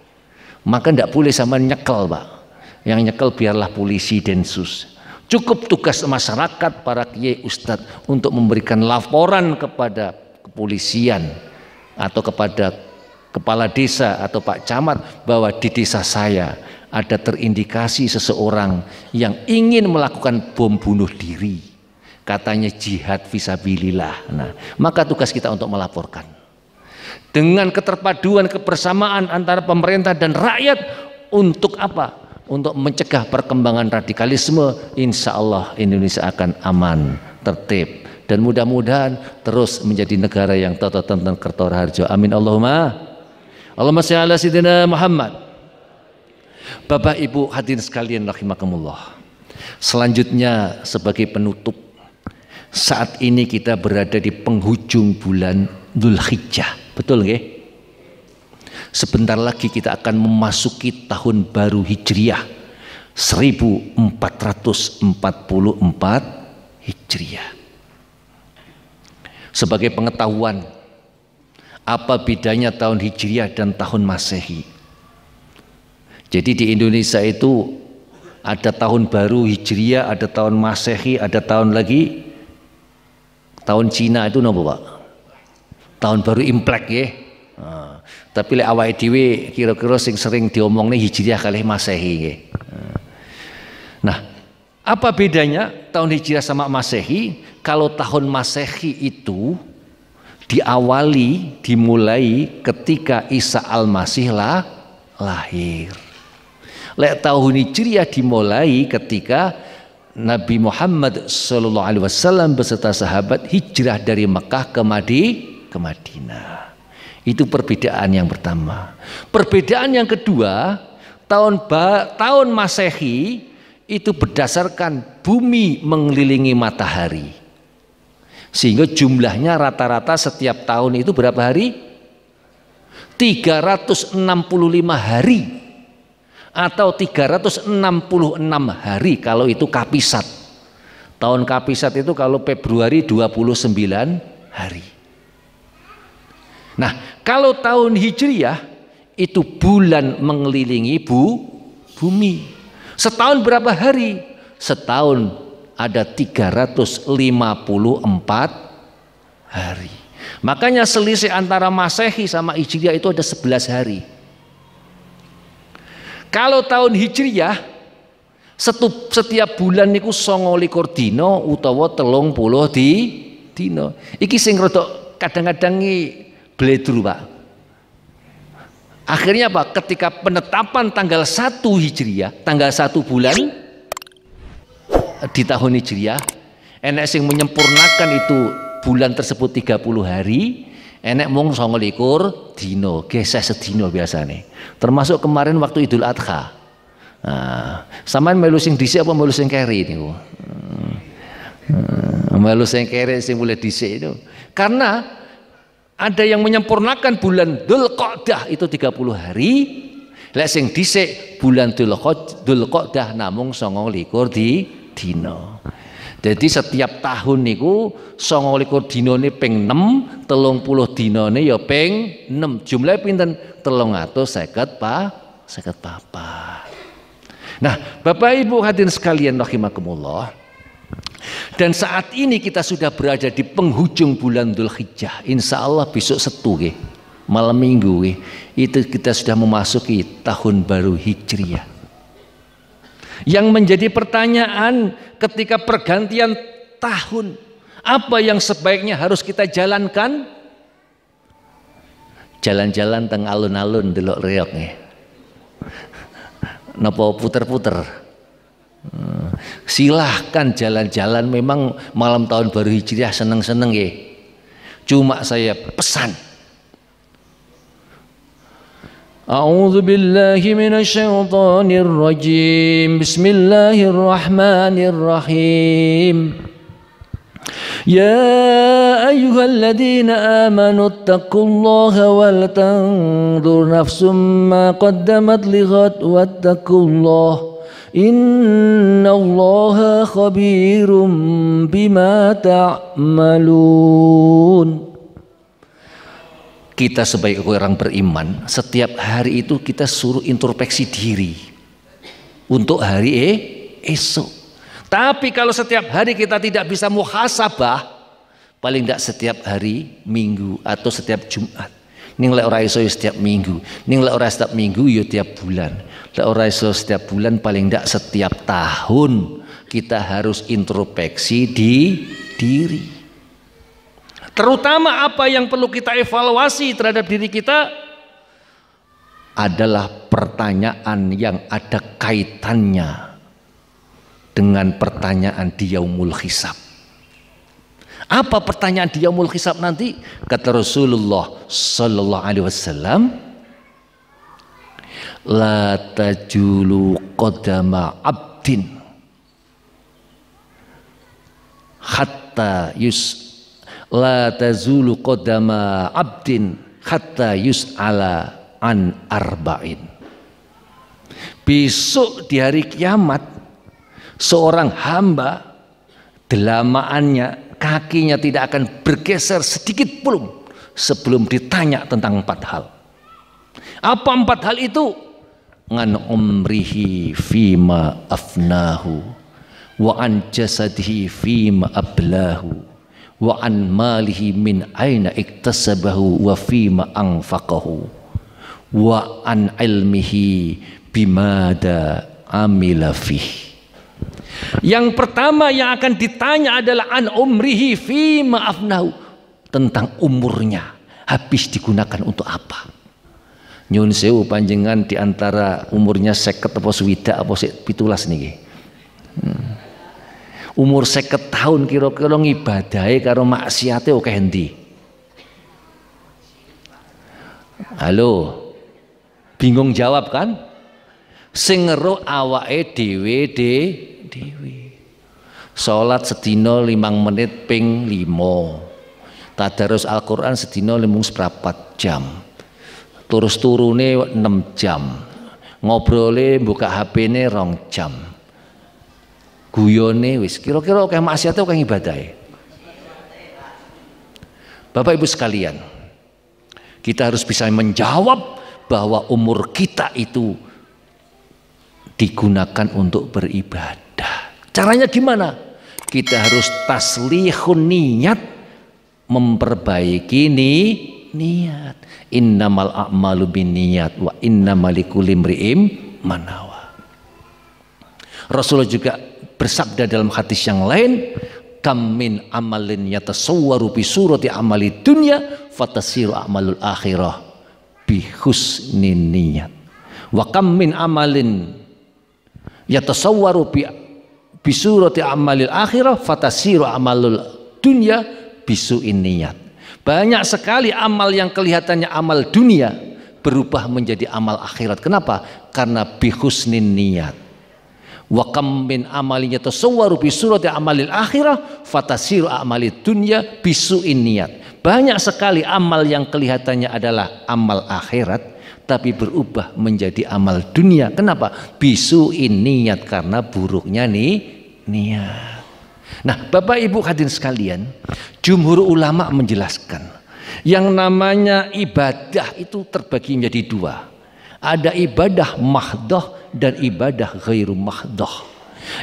maka tidak boleh sama nyekel, Pak. Yang nyekel biarlah polisi Densus. Cukup tugas masyarakat, para kiai ustadz untuk memberikan laporan kepada kepolisian atau kepada kepala desa atau Pak Camat bahwa di desa saya ada terindikasi seseorang yang ingin melakukan bom bunuh diri, katanya jihad fisabilillah. Nah, maka tugas kita untuk melaporkan dengan keterpaduan kebersamaan antara pemerintah dan rakyat untuk apa? Untuk mencegah perkembangan radikalisme. Insya Allah Indonesia akan aman, tertib, dan mudah-mudahan terus menjadi negara yang tata tentang Kertora Harjo. Amin Allahumma. Allahumma shalli ala sayyidina Muhammad. Bapak Ibu hadirin sekalian rahimakumullah. Selanjutnya sebagai penutup, saat ini kita berada di penghujung bulan Dzulhijjah. Betul nggih? Sebentar lagi kita akan memasuki tahun baru Hijriah 1444 Hijriah. Sebagai pengetahuan, apa bedanya tahun Hijriah dan tahun Masehi? Jadi di Indonesia itu ada tahun baru Hijriah, ada tahun Masehi, ada tahun lagi tahun Cina itu nopo Pak? Tahun baru Imlek ya. Tapi lek awake dhewe kira-kira sing sering diomongne Hijriah kalih Masehi nggih. Nah, apa bedanya tahun Hijriah sama Masehi? Kalau tahun Masehi itu dimulai ketika Isa Al-Masih lahir. Lek tahun Hijriah dimulai ketika Nabi Muhammad sallallahu alaihi wasallam beserta sahabat hijrah dari Mekah ke Madinah. Itu perbedaan yang pertama. Perbedaan yang kedua, tahun Masehi itu berdasarkan bumi mengelilingi matahari. Sehingga jumlahnya rata-rata setiap tahun itu berapa hari? 365 hari atau 366 hari kalau itu Kapisat. Tahun Kapisat itu kalau Februari 29 hari. Nah, kalau tahun Hijriyah itu bulan mengelilingi bumi. Setahun berapa hari? Setahun ada 354 hari. Makanya selisih antara Masehi sama Hijriyah itu ada 11 hari. Kalau tahun Hijriyah setiap bulan niku 29 dina utawa 30 dina. Iki sing rada kadang-kadang bledru, Pak. Akhirnya apa? Ketika penetapan tanggal 1 Hijriyah, tanggal 1 bulan di tahun Hijriyah, enek sing menyempurnakan itu bulan tersebut 30 hari, enek mung 29 dina, geseh sedina biasane. Termasuk kemarin waktu Idul Adha. Nah, sampean melu sing dhisik apa melu sing keri niku? Melu sing keri sing mulai dhisik itu. Karena ada yang menyempurnakan bulan Dzulqa'dah itu 30 hari, lek sing dhisik bulan Dzulqa'dah namung 29 dina. Jadi setiap tahun niku 29 dinane ping 6, 30 dinane ya ping 6. Jumlahe pinten? 354. Nah, Bapak Ibu hadirin sekalian rahimakumullah. Dan saat ini kita sudah berada di penghujung bulan Dzulhijjah. Insya Allah besok Setu malam minggu itu kita sudah memasuki tahun baru Hijriyah. Yang menjadi pertanyaan ketika pergantian tahun, apa yang sebaiknya harus kita jalankan? Jalan-jalan teng alun-alun delok reok napa puter-puter. Silahkan jalan-jalan, memang malam tahun baru Hijriah seneng-seneng ya. Cuma saya pesan, A'udzu billahi minasyaitonir rajim. Bismillahirrahmanirrahim. Ya ayyuhalladzina amanu taqullaha wal tanzur nafsum ma qaddamat lighad wattaqullaha innallaha khabirum bima ta'malun. Kita sebagai orang beriman, setiap hari itu kita suruh introspeksi diri untuk hari esok. Tapi kalau setiap hari kita tidak bisa muhasabah, paling tidak setiap hari Minggu atau setiap Jumat. Ning lek ora iso setiap minggu, ning lek ora setiap minggu ya tiap bulan. Lek ora iso setiap bulan, paling tidak setiap tahun kita harus introspeksi di diri. Terutama apa yang perlu kita evaluasi terhadap diri kita adalah pertanyaan yang ada kaitannya dengan pertanyaan di yaumul hisab. Apa pertanyaan di yaumul hisab nanti? Kata Rasulullah sallallahu alaihi wasallam, la tajulu qadama abdin hatta la tazulu qadama abdin hatta yus'ala an arba'in. Besok di hari kiamat seorang hamba delamaannya, kakinya tidak akan bergeser sedikit pun sebelum ditanya tentang 4 hal. Apa 4 hal itu? Ngan umrihi fima afnahu wa an jasadihi fima ablahu wa an malihi min aina iktasabahu wa fima anfaqahu wa an ilmihi bimada amila fih. Yang pertama yang akan ditanya adalah an umrihi fima afnahu, tentang umurnya habis digunakan untuk apa. Nyun sewu panjenengan di antara umurnya 50 apa 60 apa 17 niki. Umur 50 tahun kira-kira ngibadahe karo maksiate oke endi? Halo, bingung jawab kan? Sing ngeruh awake dhewe dhewe. Salat sedina 5 menit ping 5. Tadarus Al-Qur'an sedina 5 jam. Terus turune 6 jam. Ngobrole buka HP-ne 2 jam. Guyone wis kira-kira akeh maksiate akeh ibadahe. Bapak Ibu sekalian, Kita harus bisa menjawab bahwa umur kita itu digunakan untuk beribadah. Caranya gimana? Kita harus taslihun niat, memperbaiki niat. Innamal a'malu binniyat wa innamal likulli imri'in ma nawa. Rasulullah juga bersabda dalam hadis yang lain, kam min amalin yatasawwaru bi surati amali dunya fatasiru amalul akhirah bi husnin niyat. Wa kam min amalin yatasawwaru bi surati amalil akhirah fatasiru amalul dunya bisu'in niyat. Banyak sekali amal yang kelihatannya amal dunia berubah menjadi amal akhirat. Kenapa? Karena bi husnin niyat. Wa kam min amalin yatasawwaru bi surati amalil akhirah fatasiru amalid dunya bisu'in niyat. Banyak sekali amal yang kelihatannya adalah amal akhirat tapi berubah menjadi amal dunia. Kenapa? Bisu'in niyat, karena buruknya niat. Nah, Bapak Ibu hadirin sekalian, jumhur ulama menjelaskan yang namanya ibadah itu terbagi menjadi dua. Ada ibadah mahdoh dan ibadah ghairu mahdoh.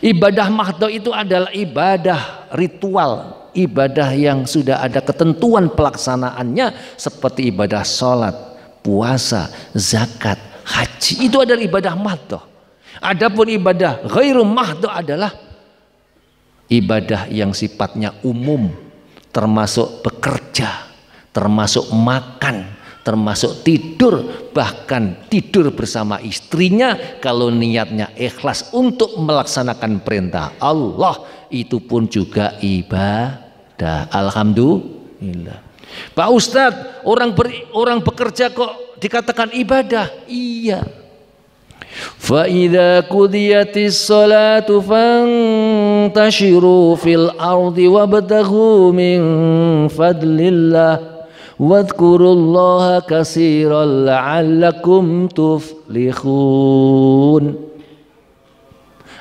Ibadah mahdoh itu adalah ibadah ritual, ibadah yang sudah ada ketentuan pelaksanaannya seperti ibadah sholat, puasa, zakat, haji. Itu adalah ibadah mahdoh. Adapun ibadah ghairu mahdoh adalah ibadah yang sifatnya umum, termasuk bekerja, termasuk makan, termasuk tidur, bahkan tidur bersama istrinya kalau niatnya ikhlas untuk melaksanakan perintah Allah, itu pun juga ibadah. Alhamdulillah. Pak Ustadz, orang bekerja kok dikatakan ibadah? Iya. فَإِذَا قُضِيَتِ الصَّلَاةُ فَانْتَشِرُوا فِي الْأَرْضِ وَابْتَغُوا مِنْ فَضْلِ اللَّهِ وَاذْكُرُوا اللَّهَ كَثِيرًا لَعَلَّكُمْ تُفْلِحُونَ.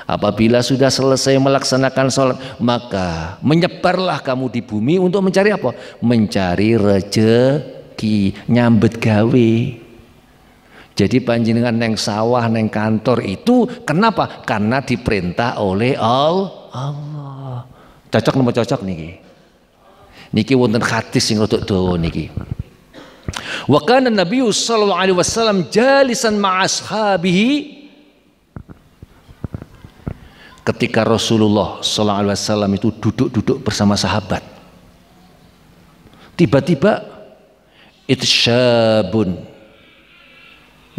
Apabila sudah selesai melaksanakan sholat, maka menyebarlah kamu di bumi untuk mencari apa? Mencari rezeki, nyambet gawe. Jadi panjenengan neng sawah, neng kantor itu kenapa? Karena diperintah oleh Allah. Cocok nomor cocok niki. Niki wonten hadis sing rodok dawa niki. Wa kana Nabi sallallahu alaihi wasallam jalisan ma'a ashabihi. Ketika Rasulullah sallallahu alaihi wasallam itu duduk-duduk bersama sahabat. Tiba-tiba itsyabun,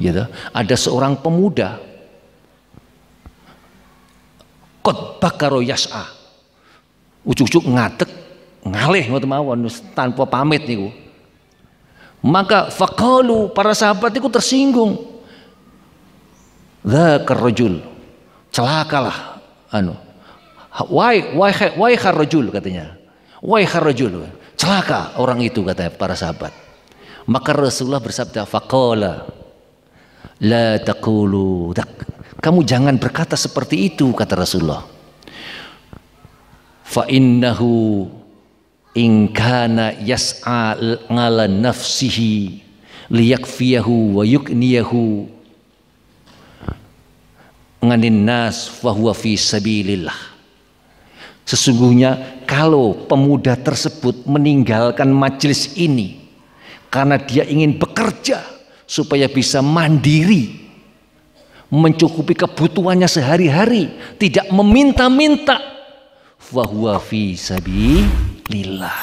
gitu. Ada seorang pemuda qad bakaro yas'a, ujuk-ujuk ngadeg ngalih ngoten mawon tanpa pamit niku. Maka faqalu, para sahabat itu tersinggung. Dzakar rajul, celakalah wahai kharrajul, katanya. Wahai kharrajul, celaka orang itu, kata para sahabat. Maka Rasulullah bersabda, faqala la taqulu dak, kamu jangan berkata seperti itu, kata Rasulullah. Fa innahu in kana yas'a ala nafsihi liyakfiyahu wa yukniyahu nganin nas fahuwa fi sabilillah. Sesungguhnya kalau pemuda tersebut meninggalkan majelis ini karena dia ingin bekerja supaya bisa mandiri, mencukupi kebutuhannya sehari-hari, tidak meminta-minta, fahuwa fi sabilillah,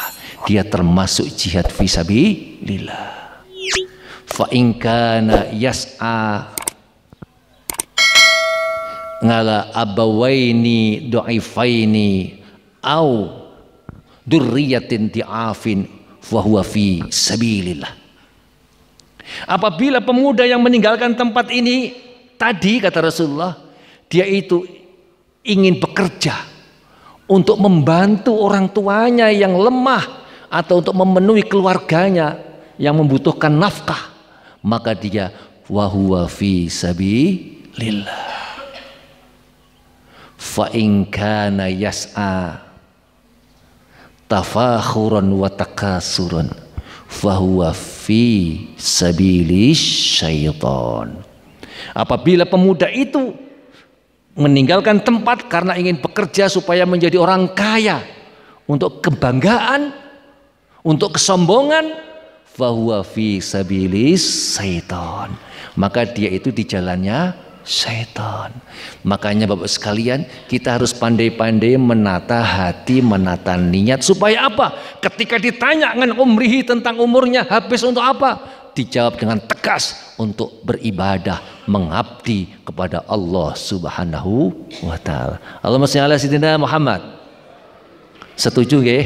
dia termasuk jihad fi sabilillah. Fa in kana yas'a ngala abawaini du'ifaini au durriyatin ti'afin fahuwa fi sabilillah. Apabila pemuda yang meninggalkan tempat ini tadi, kata Rasulullah, dia itu ingin bekerja untuk membantu orang tuanya yang lemah atau untuk memenuhi keluarganya yang membutuhkan nafkah, maka dia wahuwa fi sabilillah. Fa in kana yas'a tafakhuran wa takasuran fahuwa fi sabilis syaitan. Apabila pemuda itu meninggalkan tempat karena ingin bekerja supaya menjadi orang kaya, untuk kebanggaan, untuk kesombongan, fahuwa fi sabilis syaitan, maka dia itu di jalannya syaitan. Makanya Bapak sekalian, kita harus pandai-pandai menata hati, menata niat, supaya apa? Ketika ditanya dengan umrihi, tentang umurnya habis untuk apa? Dijawab dengan tegas, untuk beribadah, mengabdi kepada Allah Subhanahu wa Ta'ala. Allahumma shalli ala sayyidina Muhammad. Setuju nggih?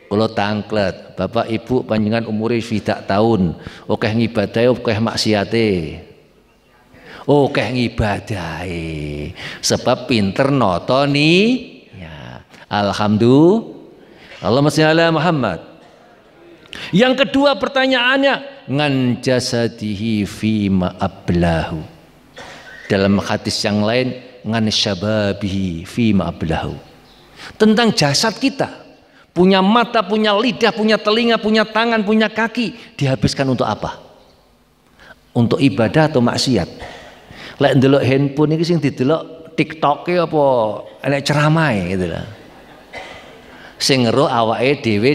Kula tangklet, Bapak Ibu panjenengan umure swidak tahun, akeh ngibadahe akeh maksiate. Akeh ngibadahe sebab pinter notoni ya. Alhamdulillah. Allahumma shalli ala Muhammad. Yang kedua pertanyaannya, ngan jasadihi fima ablahu. Dalam hadis yang lain, ngan syababihi fima ablahu. Tentang jasad kita, punya mata, punya lidah, punya telinga, punya tangan, punya kaki, dihabiskan untuk apa? Untuk ibadah atau maksiat? Lek ndelok handphone iki sing didelok TikTok-e apa enek ceramah gitu lah. Sing ngero awake dhewe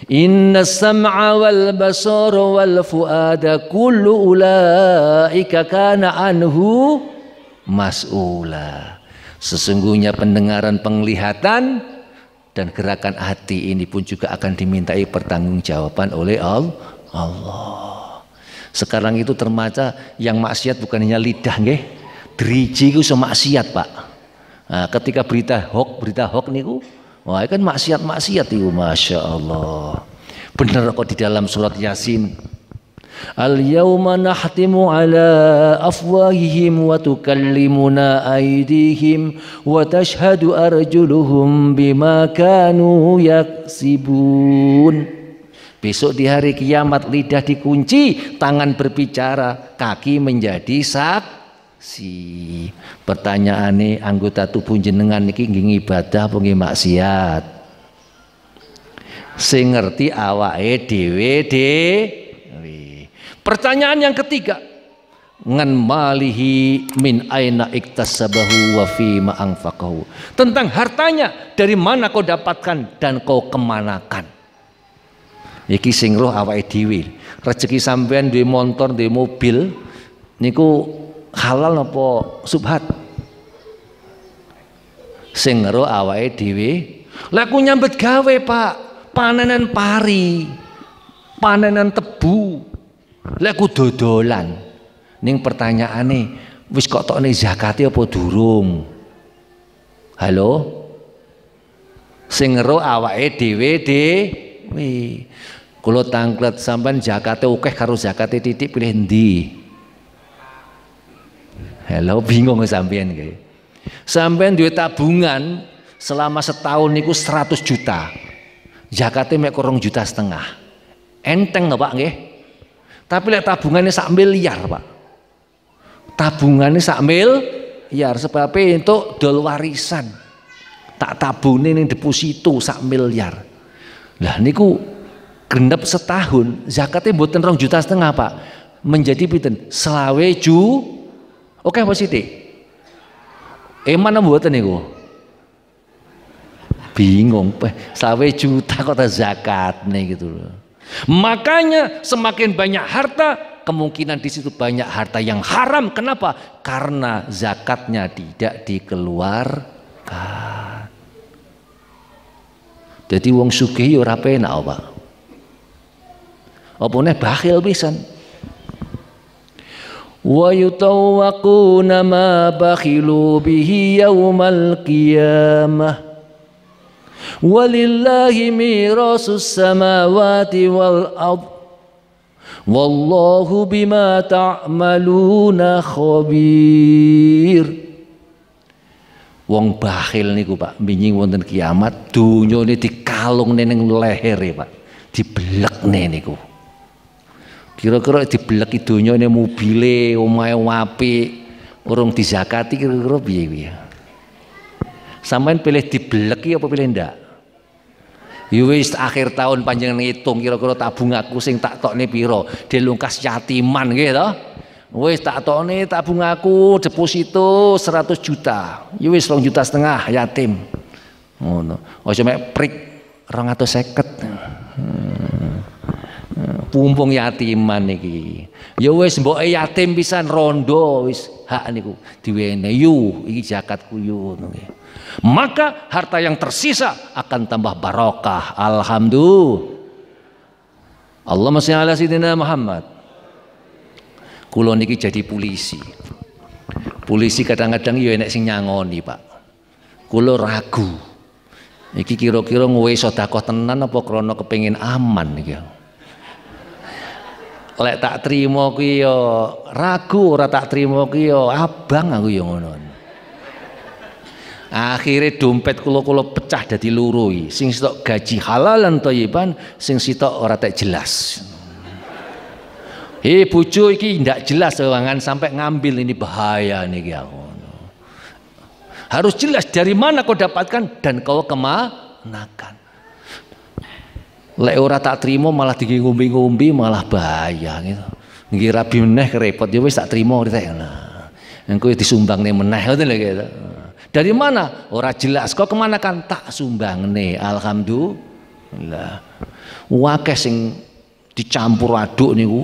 Inna sam'a wal basara wal fuada kullu ulaika kana anhu mas'ula. Sesungguhnya pendengaran, penglihatan dan gerakan hati ini pun juga akan dimintai pertanggungjawaban oleh Allah. Sekarang itu termaca yang maksiat bukan hanya lidah nggih. Driji ku iso maksiat, Pak. Nah, ketika berita hoax niku, wah kan maksiat itu, masya Allah. Benar kok di dalam surat Yasin. Al yauma nahtimu ala afwahihim wa tukallimuna aydihim wa tashhadu arjuluhum bima kanu yaksibun. Besok di hari kiamat lidah dikunci, tangan berbicara, kaki menjadi saksi. Pertanyaane, anggota tubuh jenengan niki nggih ibadah apa nggih maksiat? Sing ngerti awake dhewe dhewe. Pertanyaan yang ketiga, ngan malihi min aina iktasabahu wa fi ma anfaqahu. Tentang hartanya, dari mana kau dapatkan dan kau kemanakan. Iki sing roh awake dhewe. Rezeki sampean duwe motor, duwe mobil niku halal apa subhat? Sing roh awake dhewe. Lah ku nyambet gawe, Pak. Panenan pari, panenan tebu. Lah ku dodolan. Ning pertanyaane, wis kok tokne zakate apa durung? Halo? Sing roh awake dhewe dhewe. Kula tanglet sampean zakate akeh karo zakate titik pilih endi? Halo, bingung sampean nggih. Sampean duwe tabungan selama setahun niku 100 juta. Zakate mek 2,5 juta. Enteng to, Pak nggih? Tapi lek tabungane 1 miliar, Pak. Tabungane 1 miliar sebab entuk dol warisan. Tak tabune ning deposito 1 miliar. Lah niku genep setahun zakatnya mboten 2,5 juta, Pak. Menjadi pinten? 20 juta. Oke, apa sithik? Mana mboten niku? Bingung, 20 juta kok ta zakatne gitu loh. Makanya semakin banyak harta, kemungkinan di situ banyak harta yang haram. Kenapa? Karena zakatnya tidak dikeluarkan. Jadi wong sugih ora penak, Pak. Apa neh bakhil pisan. Wa yutawaquna ma bakhilu bihi yaumal qiyamah. Walillahi mirasus samawati wal ard. Wallahu bima ta'maluna khabir. Wong bakhil niku, Pak, binjing wonten kiamat dunyane dikalungne ning lehere, Pak. Dibelekne niku. Kira-kira dibeleki dunyane mobile, omahe apik, urung dizakati kira-kira piye? Sampeyan pilih dibeleki apa pilih ndak? Ya wis akhir tahun panjenengan ngitung kira-kira tabung aku sing tak tokne piro, dilungkas yatiman nggih to. Wis tak tokne tabung aku deposito 100 juta. Ya wis 2,5 juta yatim. Ngono. Aja mek prik 250. Pumpung yatiman iki. Ya wis mboke yatim pisan rondo wis hak niku diwene yu iki zakatku yu ngono nggih. Maka harta yang tersisa akan tambah barokah. Alhamdulillah. Allahumma shalli ala sayyidina Muhammad. Kulo niki jadi polisi. Polisi kadang-kadang yo enek sing nyangoni, Pak. Kulo ragu. Iki kira-kira ngowe sedekah tenan apa krana kepengin aman iki. Lek tak trimo kuwi yo ragu, ora tak trimo kuwi yo abang aku yo ngono. Akhirnya dompet kulo pecah dadi loro iki. Sing sitok gaji halalan thayyiban, sing sitok ora tak jelas. Bojo iki ndak jelas jangan sampai ngambil, ini bahaya niki aku. Harus jelas dari mana kau dapatkan dan kau kemanakan. Lek ora tak trimo malah ngombe-ngombe malah bahaya gitu. Niki rabi meneh repot ya wis tak trimo rek. Nah, engko disumbangne meneh ngoten lho gitu. Dari mana? Ora jelas. Kau kemana kan? Tak sumbangne. Alhamdulillah. Wakeh sing dicampur aduk niku.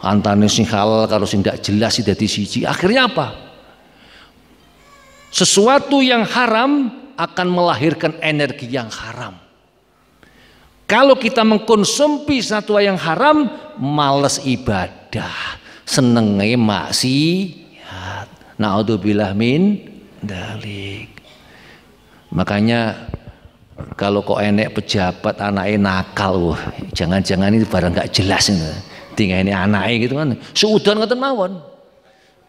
Antane sing halal karo sing ndak jelas dadi siji. Akhirnya apa? Sesuatu yang haram akan melahirkan energi yang haram. Kalau kita mengkonsumsi satu yang haram, males ibadah, senenge maksiat. Naudzubillah min dalik. Makanya kalau kok enek pejabat anaknya nakal, jangan-jangan itu barang nggak jelas ini. Tinggal ini anaknya gitu kan, suudan ngoten mawon.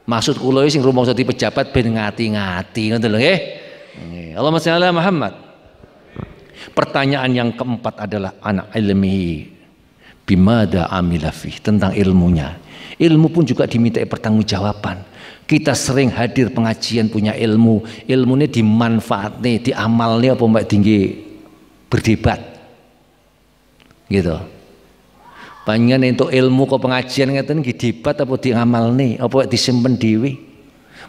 Maksud kula sing rumangsa di pejabat ben ngati-ngati ngoten lho nggih. Allahumma shalli ala Muhammad. Pertanyaan yang keempat adalah anak ilmihi bimada amila fih, tentang ilmunya. Ilmu pun juga dimintai pertanggungjawaban. Kita sering hadir pengajian punya ilmu, ilmunya dimanfaatnya, diamalnya apa mbak tinggi berdebat, gitu. Panjenengan untuk ilmu kok pengajian ngeten nggih debat apa diamalne, apa disimpen dhewe.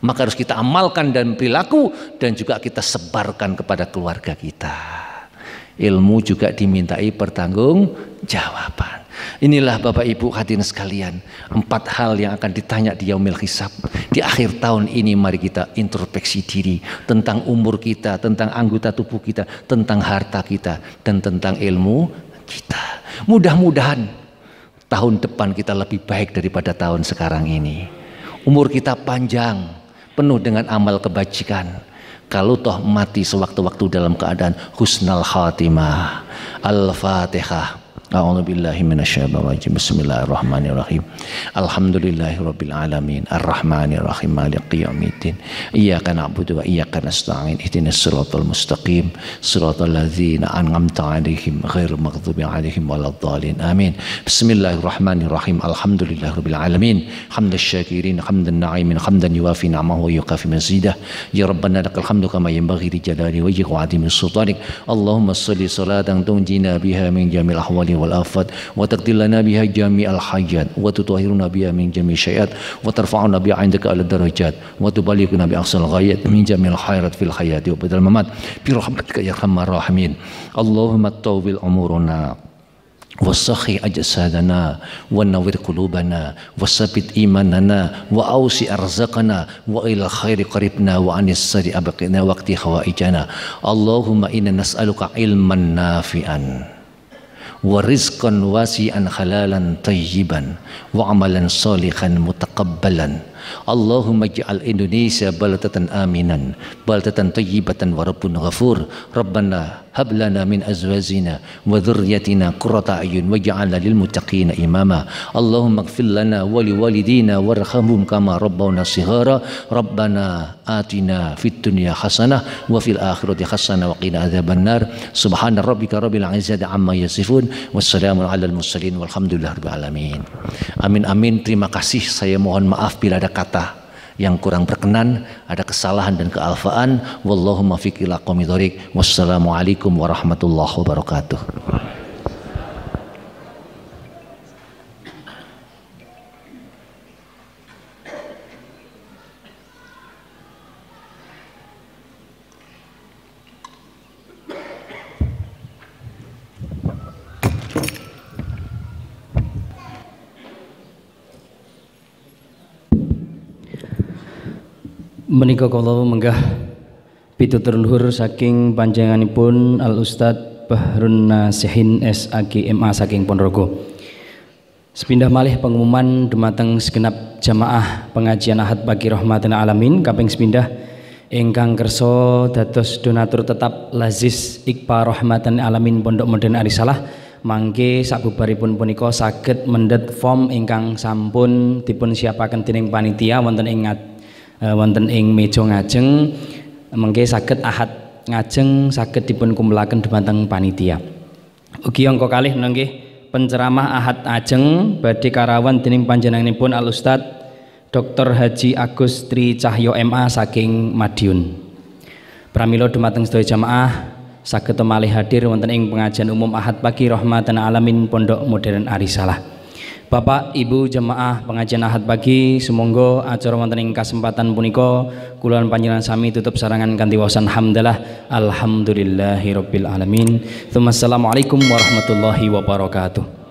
Maka harus kita amalkan dan perilaku dan juga kita sebarkan kepada keluarga kita. Ilmu juga dimintai pertanggungjawaban. Inilah Bapak Ibu hadirin sekalian, 4 hal yang akan ditanya di yaumil hisab. Di akhir tahun ini mari kita introspeksi diri tentang umur kita, tentang anggota tubuh kita, tentang harta kita, dan tentang ilmu kita. Mudah-mudahan tahun depan kita lebih baik daripada tahun sekarang ini. Umur kita panjang, penuh dengan amal kebajikan. Kalau toh mati sewaktu-waktu dalam keadaan husnul khatimah. Al-Fatihah. A'udzubillahi minasyaitonir rajim. Bismillahirrahmanirrahim. Alhamdulillahirabbil alamin. Arrahmanirrahim. Maliki yaumiddin. Iyyaka na'budu wa iyyaka nasta'in. Ihdinas siratal mustaqim. Siratal ladzina an'amta 'alaihim ghairil maghdubi 'alaihim waladdallin. Amin. Bismillahirrahmanirrahim. Alhamdulillahirabbil alamin. Hamdasy syakirin, hamdan na'imin, hamdan yuwafi ni'amahu wa yukafi mazidah. Ya Rabbana lakal hamdu kama yanbaghi li jalali wajhika wa 'azimi sultanik. Allahumma shalli salatan tunjina biha min jamil ahwali والآفات وتقضي لنا بها جميع الحاجات وتطهرنا بها من جميع الشيئات وترفعنا بها عندك على الدرجات وتبلغنا بأقصى الغايات من جميع الخيرات في الحياة وبعد الممات برحمتك يا أرحم الراحمين. اللهم طول أمورنا وسخي أجسادنا ونور قلوبنا وثبت إيماننا وأوسع أرزاقنا وإلى الخير قربنا وعن الشر أبقنا وقت حوائجنا. اللهم إنا نسألك علما نافعا ورزقا واسعا حلالا طيبا وعملا صالحا متقبلا. اللهم اجعل إندونيسيا بلدة آمنا بلدة طيبة ورب غفور. ربنا هب لنا من أزواجنا وذريتنا قرة أعين واجعلنا للمتقين إماما. اللهم اغفر لنا ولوالدينا وارحمهم كما ربونا صغارا. ربنا آتنا في الدنيا حسنة وفي الآخرة حسنة وقنا عذاب النار. سبحان ربك رب العزة عما يصفون والسلام على المرسلين والحمد لله رب العالمين. Amin amin. Terima kasih. Saya mohon maaf bila ada kata yang kurang berkenan, ada kesalahan dan kealfaan. Wallahu muwaffiq ila aqwamit thoriq. Wassalamualaikum warahmatullahi wabarakatuh. Menika kula menggah pitutur luhur saking panjenenganipun Al Ustadz Bahrun Nasihin SAG MA saking Ponorogo. Sepindah malih pengumuman dumateng segenap jamaah pengajian Ahad pagi rahmatan alamin kaping sepindah ingkang kersa dados donatur tetap Lazis Iqpa rahmatan alamin Pondok Modern Arisalah mangke sabubaripun punika saged mendhet form ingkang sampun dipun siapaken dening panitia wonten ing meja ngajeng mengke saged Ahad ngajeng saged dipun kumpulaken dumateng panitia. Ugi angka kalih nggih penceramah Ahad ajeng badhe karawan dening panjenenganipun Al Ustadz Dr. Haji Agus Tri Cahyo MA saking Madiun. Pramila dumateng sedaya jamaah saged malih hadir wonten ing pengajian umum Ahad pagi rahmatan alamin Pondok Modern Arisalah. Bapak Ibu jemaah pengajian Ahad pagi, sumangga acara wonten ing kasempatan punika kula panjenengan sami tutup sarangan kanthi waosan hamdalah alhamdulillahirabbil alamin. Assalamualaikum warahmatullahi wabarakatuh.